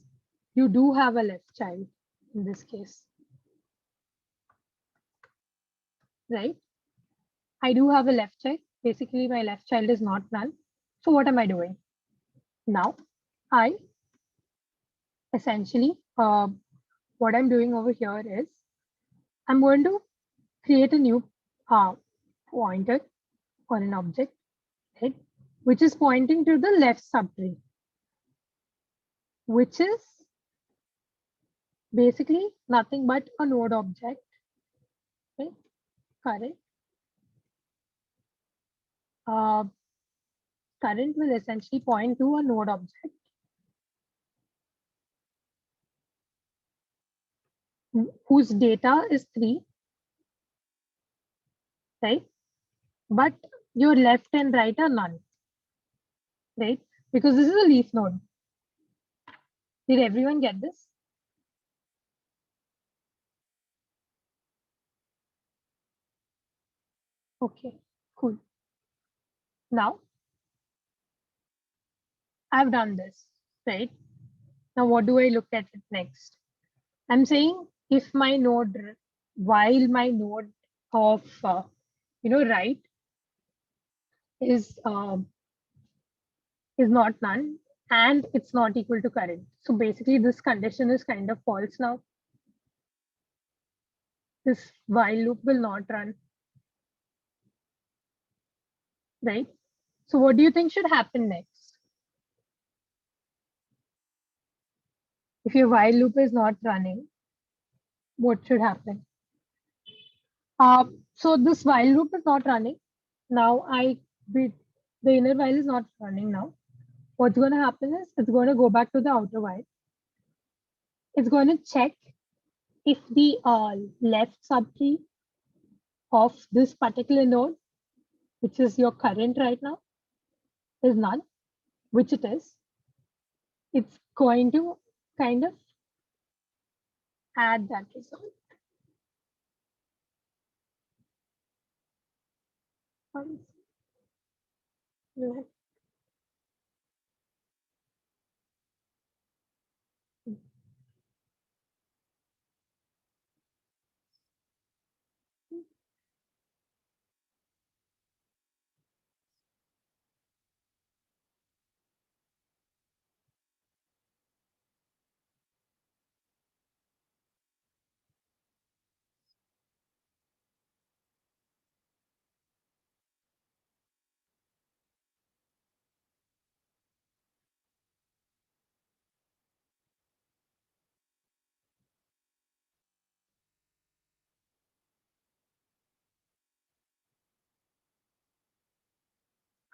you do have a left child in this case, right? I do have a left child. Basically, my left child is not null. So what am I doing? Now, I essentially, what I'm doing over here is I'm going to create a new pointer or an object, right? Which is pointing to the left subtree, which is basically nothing but a node object, right? Current. Current will essentially point to a node object whose data is 3, right? But your left and right are none, right? Because this is a leaf node. Did everyone get this? Okay, cool. Now, I've done this, right? Now, what do I look at it next? I'm saying if my node, while my node of, right is not none and it's not equal to current. So basically this condition is kind of false now. This while loop will not run, right? So what do you think should happen next? If your while loop is not running, what should happen? So this while loop is not running. Now the inner while is not running now. What's going to happen is it's going to go back to the outer while. It's going to check if the left subtree of this particular node, which is your current right now, is none, which it is. It's going to kind of add that result.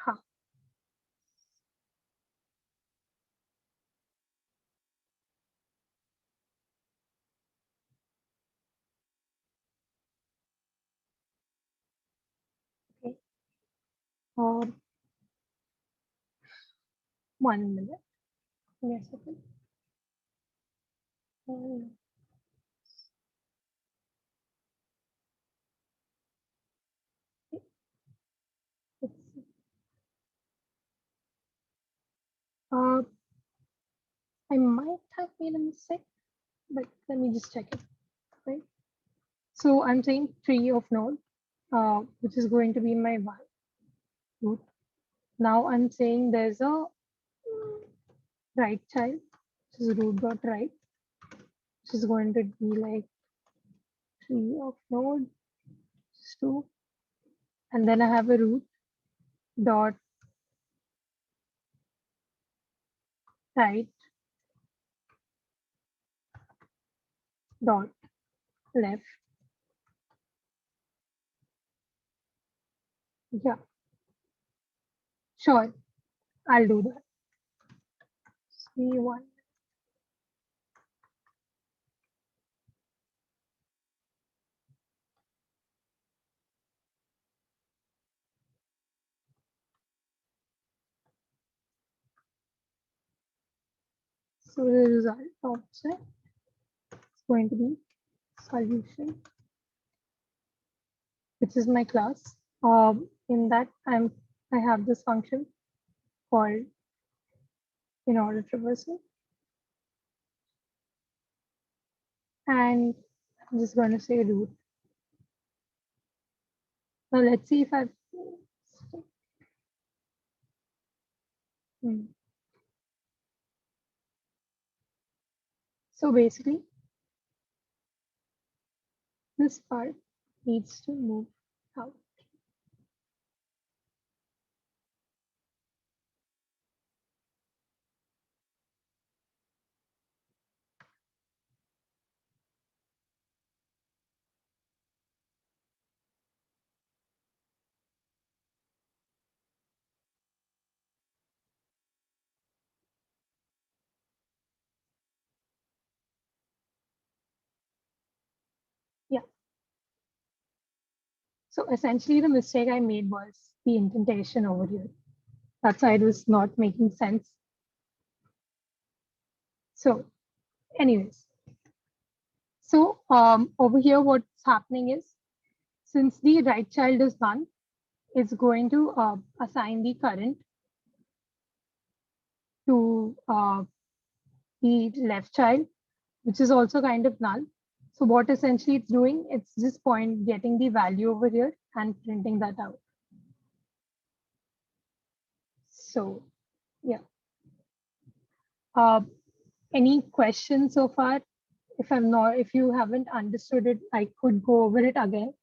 Huh. Okay. 1 minute. Give me a second. Let's see. I might have made a mistake, but let me just check it. Right. So I'm saying tree of node, which is going to be my root. Now I'm saying there's a right child, which is root dot right, which is going to be like tree of node, which is 2. And then I have a root dot right dot left. Yeah, sure, I'll do that. C1. So the result outside is going to be solution, which is my class. In that I have this function called Postorder Traversal, and I'm just going to say root. Now let's see if I've So basically, this part needs to move out. Yeah. So essentially the mistake I made was the indentation over here. That side was not making sense. So anyways, so over here what's happening is, since the right child is none, is going to assign the current to the left child, which is also kind of null. So what essentially it's doing, it's just getting the value over here and printing that out. So yeah. Any questions so far? If you haven't understood it, I could go over it again.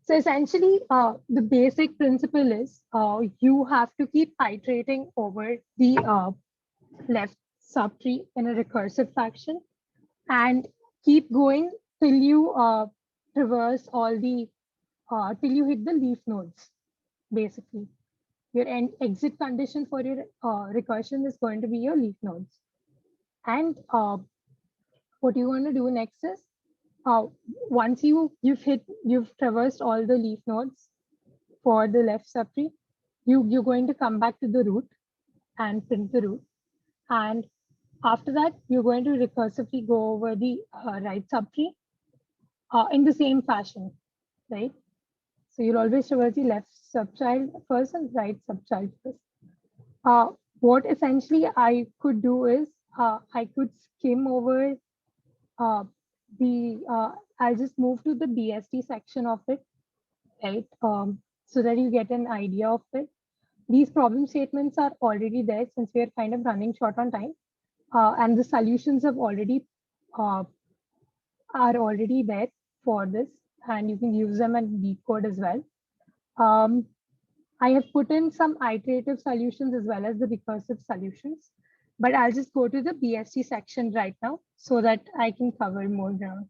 So essentially, the basic principle is you have to keep iterating over the left subtree in a recursive fashion and keep going till you traverse all the, till you hit the leaf nodes, basically. Your exit condition for your recursion is going to be your leaf nodes. And what you want to do next is, once you've traversed all the leaf nodes for the left subtree, you're going to come back to the root and print the root. And after that, you're going to recursively go over the right subtree in the same fashion, right? So you'll always traverse the left subchild first and right subchild first. What essentially I could do is I could skim over I'll just move to the BST section of it, right? So that you get an idea of it. These problem statements are already there since we are kind of running short on time, and the solutions are already there for this, and you can use them and decode as well. I have put in some iterative solutions as well as the recursive solutions, but I'll just go to the BST section right now so that I can cover more ground.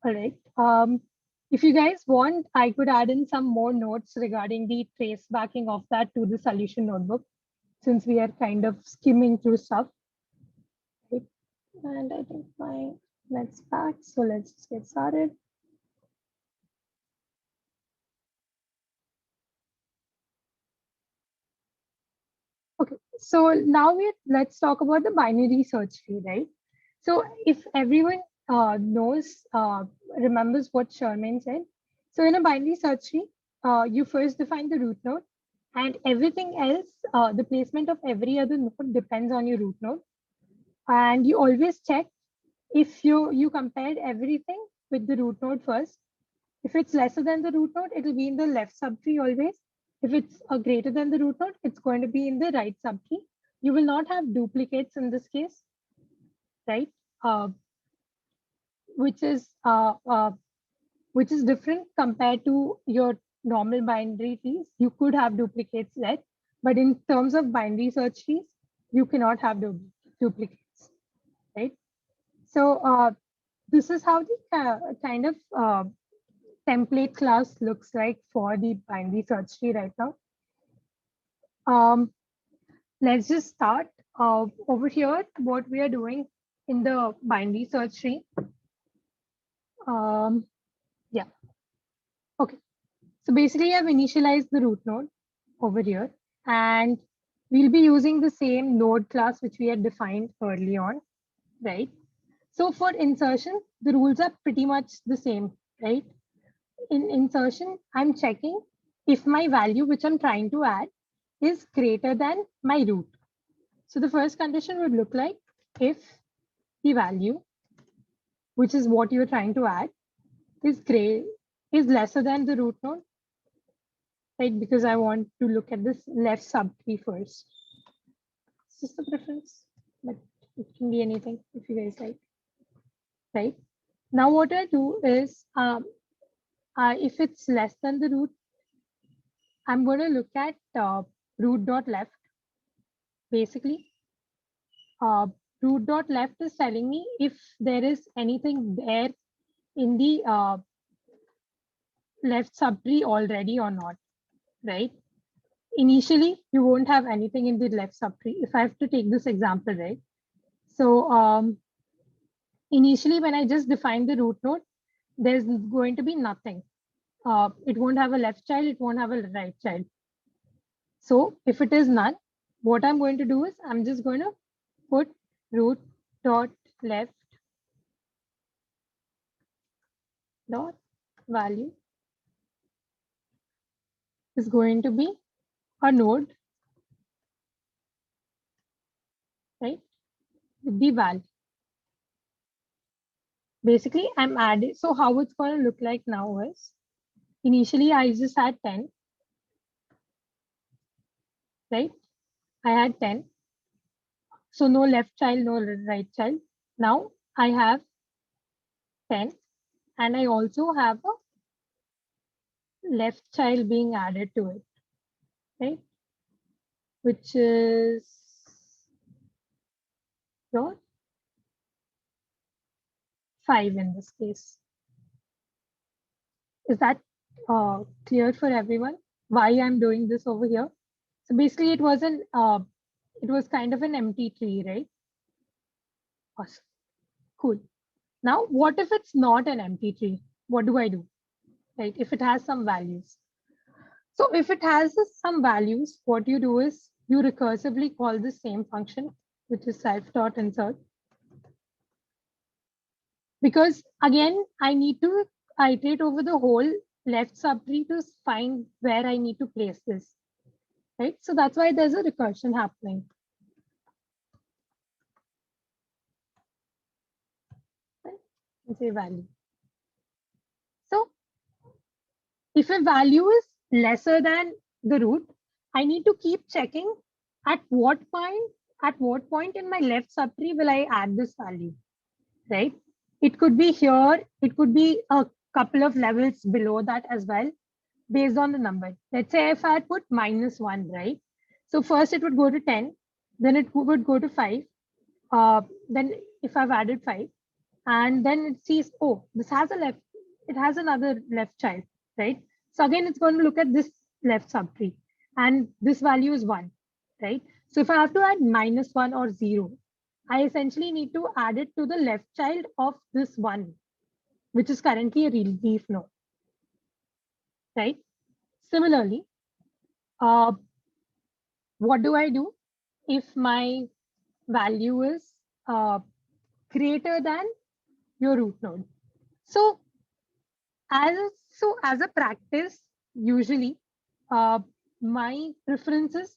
All right. If you guys want, I could add in some more notes regarding the trace backing of that to the solution notebook, since we are kind of skimming through stuff. Right. And I think my net's back, so let's just get started. Okay, so now let's talk about the binary search tree, right? So if everyone remembers what Shermaine said, so in a binary search tree, you first define the root node, and everything else, the placement of every other node depends on your root node. And you always check if you compared everything with the root node first. If it's lesser than the root node, it will be in the left subtree always. If it's greater than the root node, it's going to be in the right subtree. You will not have duplicates in this case, right? Which is different compared to your normal binary trees. You could have duplicates there, but in terms of binary search trees, you cannot have duplicates, right? So this is how the kind of template class looks like for the binary search tree right now. Let's just start over here. What we are doing in the binary search tree. Yeah. Okay. So basically, I've initialized the root node over here, and we'll be using the same node class which we had defined early on, right? So for insertion, the rules are pretty much the same, right? In insertion, I'm checking if my value which I'm trying to add is greater than my root. So the first condition would look like if the value, which is what you're trying to add, is lesser than the root node, right? Because I want to look at this left subtree first. It's just a preference, but it can be anything if you guys like, right? Now what I do is, if it's less than the root, I'm going to look at root.left, basically. Root.left is telling me if there is anything there in the left subtree already or not, right? Initially, you won't have anything in the left subtree. If I have to take this example, right? So initially, when I just define the root node, there's going to be nothing. It won't have a left child, it won't have a right child. So if it is none, what I'm going to do is I'm just going to put root.left dot value is going to be a node, right, with the value. Basically, I'm adding, so how it's going to look like now is, initially I just had 10, right? I had 10. So no left child, no right child. Now I have 10 and I also have a left child being added to it, right? Which is your 5 in this case. Is that clear for everyone why I'm doing this over here? So basically it was kind of an empty tree, right? Awesome. Cool. Now, what if it's not an empty tree? What do I do? Right? If it has some values. So if it has some values, what you do is you recursively call the same function, which is self.insert. Because again, I need to iterate over the whole left subtree to find where I need to place this. Right? So that's why there's a recursion happening. Right? And say value. So if a value is lesser than the root, I need to keep checking at what point in my left subtree will I add this value, right? It could be here, it could be a couple of levels below that as well, based on the number. Let's say if I had put -1, right? So first it would go to 10, then it would go to 5. Then if I've added 5, and then it sees, oh, this has a left, it has another left child, right? So again, it's going to look at this left subtree, and this value is 1, right? So if I have to add -1 or 0, I essentially need to add it to the left child of this 1, which is currently a leaf node, right? Similarly, what do I do if my value is greater than your root node? So as a practice, usually my preference is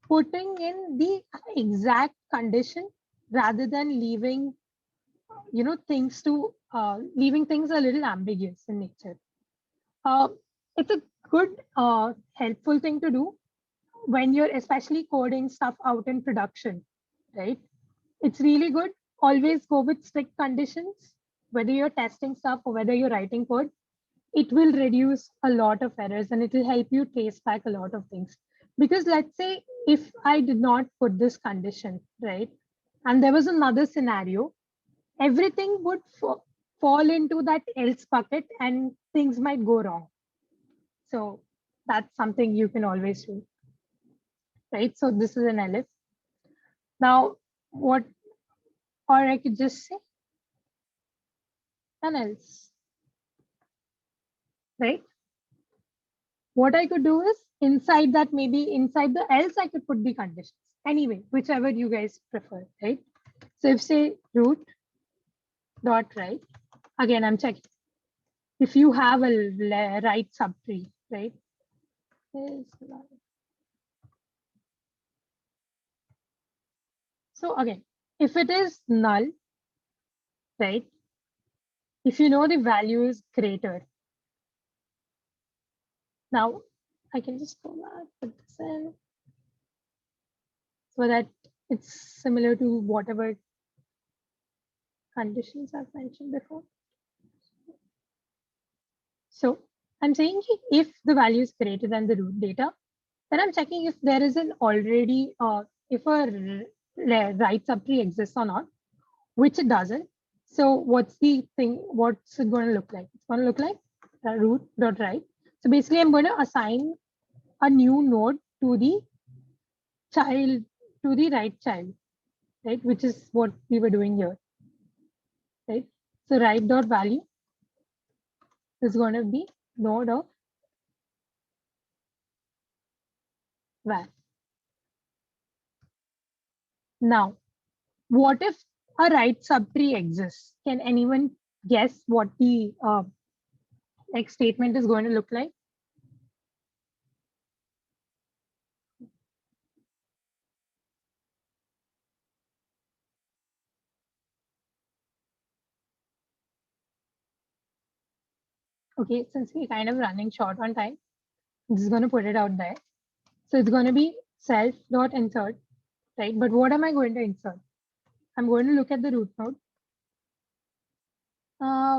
putting in the exact condition rather than leaving things to leaving things a little ambiguous in nature. It's a good helpful thing to do when you're especially coding stuff out in production, right? It's really good. Always go with strict conditions, whether you're testing stuff or whether you're writing code. It will reduce a lot of errors and it will help you trace back a lot of things. Because let's say if I did not put this condition, right, and there was another scenario, everything would fall into that else bucket and things might go wrong. So that's something you can always do, right? So this is an elif. Now, or I could just say an else, right? What I could do is inside that, maybe inside the else, I could put the conditions. Anyway, whichever you guys prefer, right? So if say root dot right, again, I'm checking if you have a right subtree, right? So again, if it is null, right? If you know the value is greater. Now I can just go back, put this in so that it's similar to whatever conditions I've mentioned before. So I'm saying if the value is greater than the root data, then I'm checking if there is an already, if a right subtree exists or not, which it doesn't. So what's the thing, what's it going to look like? It's going to look like root.right. So basically I'm going to assign a new node to the child, to the right child, right? Which is what we were doing here, right? So right.value is going to be node of val. Now, what if a right subtree exists? Can anyone guess what the X statement is going to look like. Okay, since we're kind of running short on time, I'm just going to put it out there. So it's going to be self.insert, right? But what am I going to insert? I'm going to look at the root node,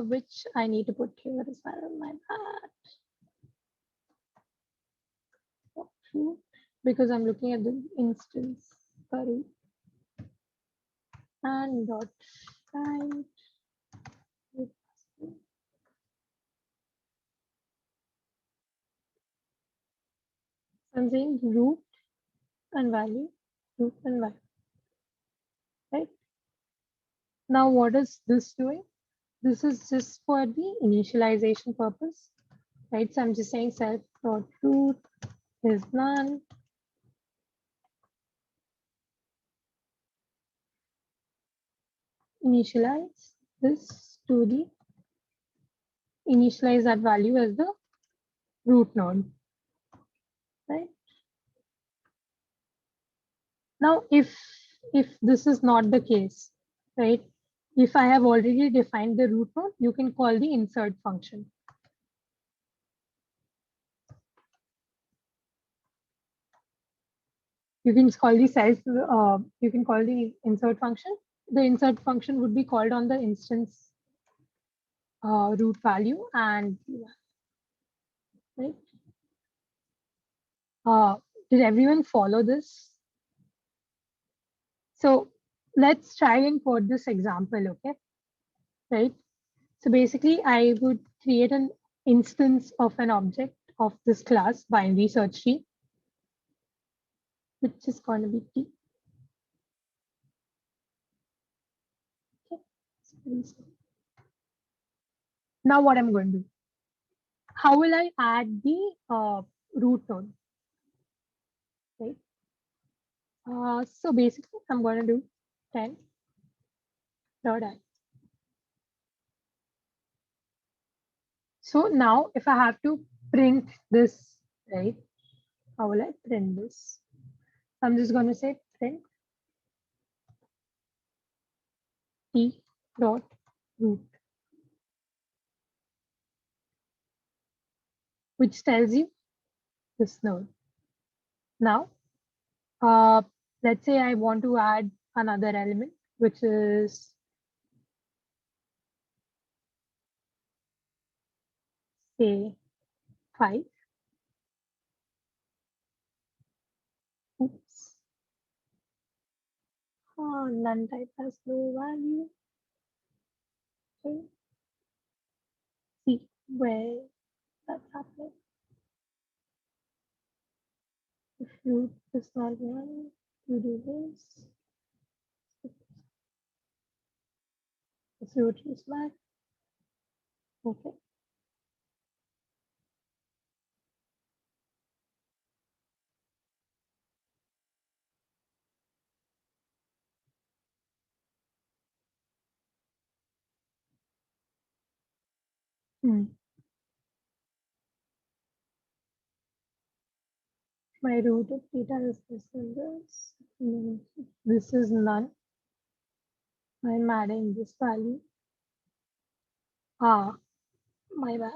which I need to put here as well. My bad. Because I'm looking at the instance, sorry. And dot type. I'm saying root and value, right? Now, what is this doing? This is just for the initialization purpose, right? So I'm just saying self.root is none. Initialize this to the initialize that value as the root node, right? Now, if this is not the case, right? If I have already defined the root node, you can call the insert function. You can call the you can call the insert function. The insert function would be called on the instance root value and right. Did everyone follow this? So let's try and code this example, okay? Right. So basically, I would create an instance of an object of this class binary search tree, which is going to be T. Okay. Now what I'm going to do? How will I add the root node? Right. So basically, I'm going to do 10 dot add. So now, if I have to print this, right? How will I print this? I'm just going to say print T dot root, which tells you this node. Now, let's say I want to add another element, which is say 5. Oops. None type has no value. Okay. See where that's happening. If root is not one, you do this. If root is back. Okay. My root of theta is this and this. This is none. I'm adding this value. My bad.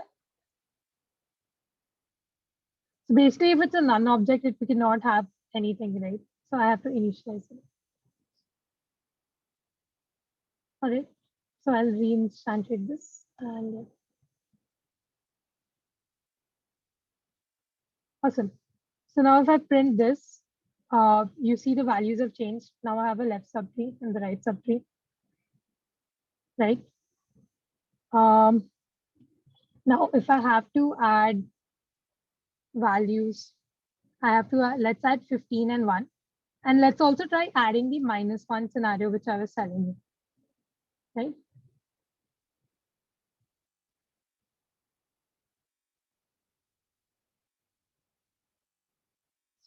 So basically, if it's a none object, it cannot have anything, right? So I have to initialize it. All right. So I'll reinstantiate this and awesome. So now if I print this, you see the values have changed. Now I have a left subtree and the right subtree, right? Now if I have to add values, I have to let's add 15 and 1. And let's also try adding the -1 scenario, which I was telling you, right?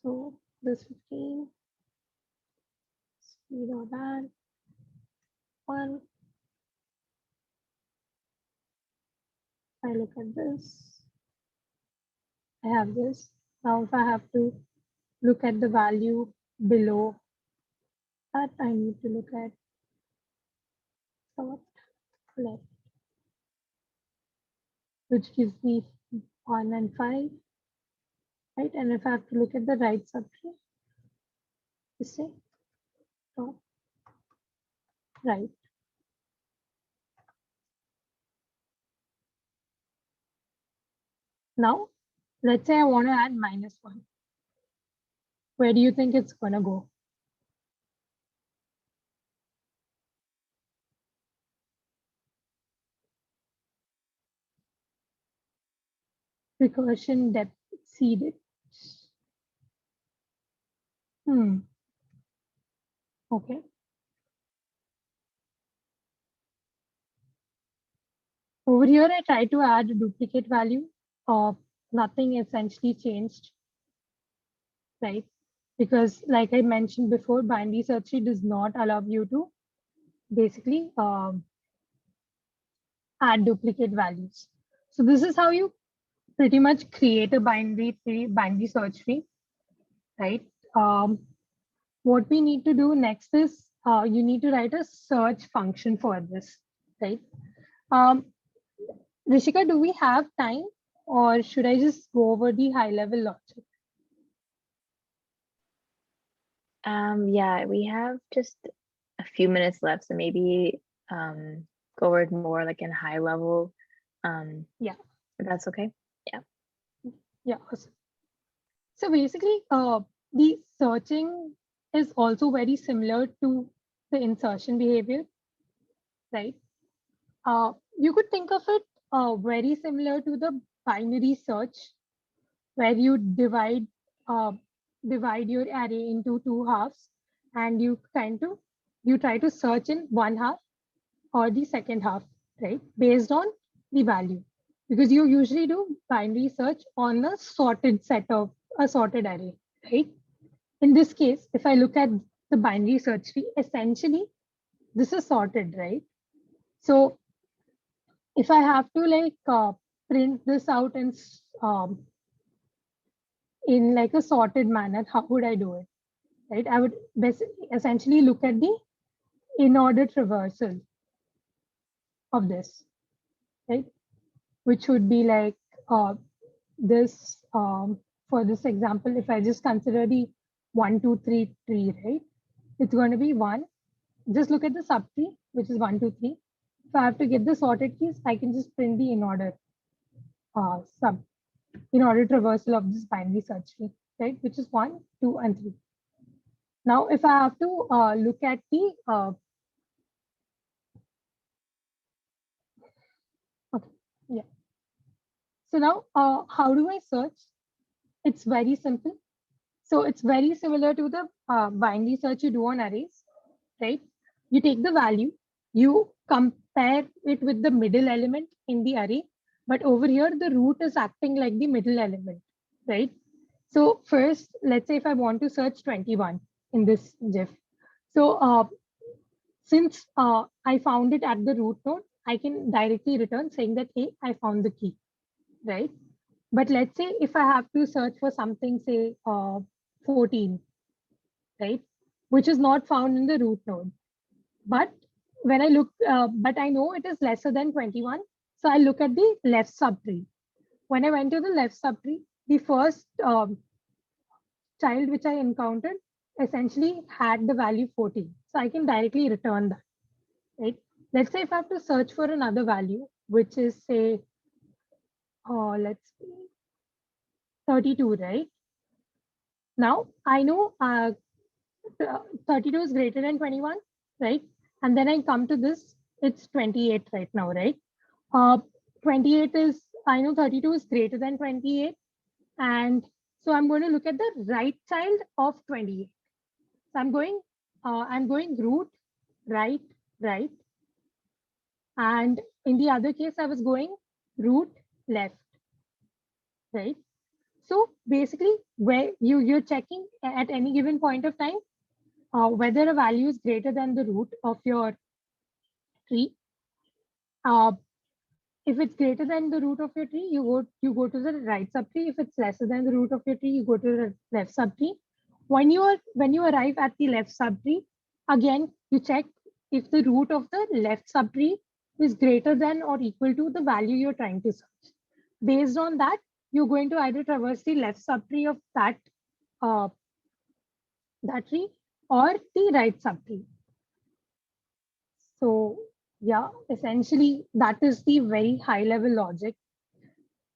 So this 15, we know that 1. I look at this, I have this. Now if I have to look at the value below that, I need to look at top left, which gives me 1 and 5, right? And if I have to look at the right subtree, you say top right. Now, let's say I want to add -1. Where do you think it's going to go? Recursion depth exceeded. Okay. Over here, I try to add a duplicate value of nothing essentially changed, right? Because like I mentioned before, binary search tree does not allow you to basically add duplicate values. So this is how you pretty much create a binary search tree, right? What we need to do next is you need to write a search function for this, right? Rishika, do we have time, or should I just go over the high level logic? Yeah, we have just a few minutes left, so maybe go over it more like in high level. Yeah, if that's okay. yeah. Awesome. So basically, the searching is also very similar to the insertion behavior, right? You could think of it very similar to the binary search, where you divide your array into 2 halves, and you try to search in one half or the second half, right? Based on the value, because you usually do binary search on a sorted array, right? In this case, if I look at the binary search tree, essentially this is sorted, right? So if I have to like print this out in like a sorted manner, how would I do it? Right? I would essentially look at the in-order traversal of this, right? Which would be like this, for this example, if I just consider the 1, 2, 3 tree, right? It's going to be 1. Just look at the subtree, which is 1, 2, 3. If I have to get the sorted keys, I can just print the in-order traversal of this binary search tree, right? Which is 1, 2, and 3. Now, if I have to look at the okay, yeah. So now, how do I search? It's very simple. So it's very similar to the binary search you do on arrays, right? You take the value, you compare it with the middle element in the array, but over here the root is acting like the middle element, right? So first, let's say if I want to search 21 in this GIF. So since I found it at the root node, I can directly return saying that, hey, I found the key, right? But let's say if I have to search for something, say 14, right, which is not found in the root node. But when I look, but I know it is lesser than 21, so I look at the left subtree. When I went to the left subtree, the first child which I encountered essentially had the value 14. So I can directly return that, right? Let's say if I have to search for another value, which is say, let's see, 32, right? Now I know 32 is greater than 21, right? And then I come to this, it's 28 right now, right? 28 is, I know 32 is greater than 28. And so I'm going to look at the right child of 28. So I'm going root, right, right. And in the other case, I was going root, left, right? So basically, where you're checking at any given point of time, whether a value is greater than the root of your tree. If it's greater than the root of your tree, you go to the right subtree. If it's lesser than the root of your tree, you go to the left subtree. When you arrive at the left subtree, again you check if the root of the left subtree is greater than or equal to the value you're trying to search. Based on that, you're going to either traverse the left subtree of that tree or the right subtree. So yeah, essentially that is the very high level logic.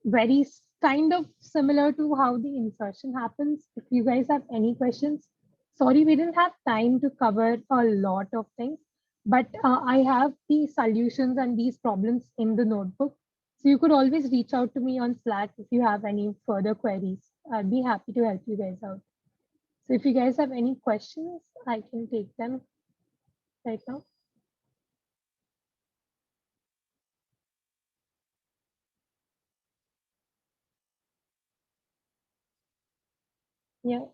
Very kind of similar to how the insertion happens. If you guys have any questions, sorry, we didn't have time to cover a lot of things, but I have the solutions and these problems in the notebook. So you could always reach out to me on Slack if you have any further queries. I'd be happy to help you guys out. So if you guys have any questions, I can take them right now. Yeah.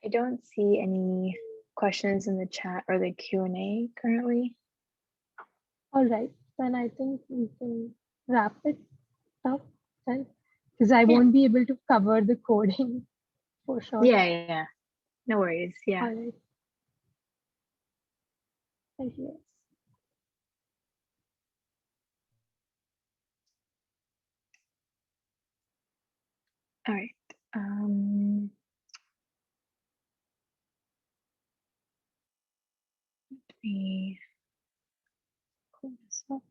I don't see any questions in the chat or the Q&A currently. All right, then I think we can wrap it up then, because I won't be able to cover the coding for sure. Yeah. No worries. Yeah. All right. Thank you. All right. Let me pull this up.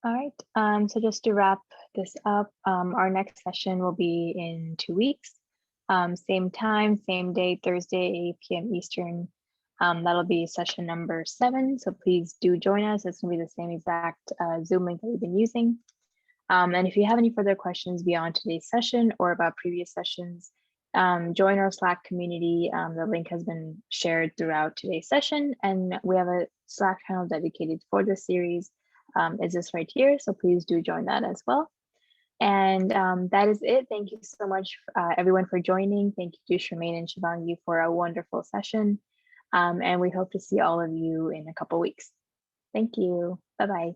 All right, so just to wrap this up, our next session will be in 2 weeks. Same time, same day, Thursday, 8 p.m. Eastern. That'll be session number 7. So please do join us. It's gonna be the same exact Zoom link that we've been using. And if you have any further questions beyond today's session or about previous sessions, join our Slack community. The link has been shared throughout today's session, and we have a Slack channel dedicated for this series. Is this right here? So please do join that as well. And that is it. Thank you so much, everyone, for joining. Thank you to Shermaine and Shivangi for a wonderful session. And we hope to see all of you in a couple weeks. Thank you. Bye-bye.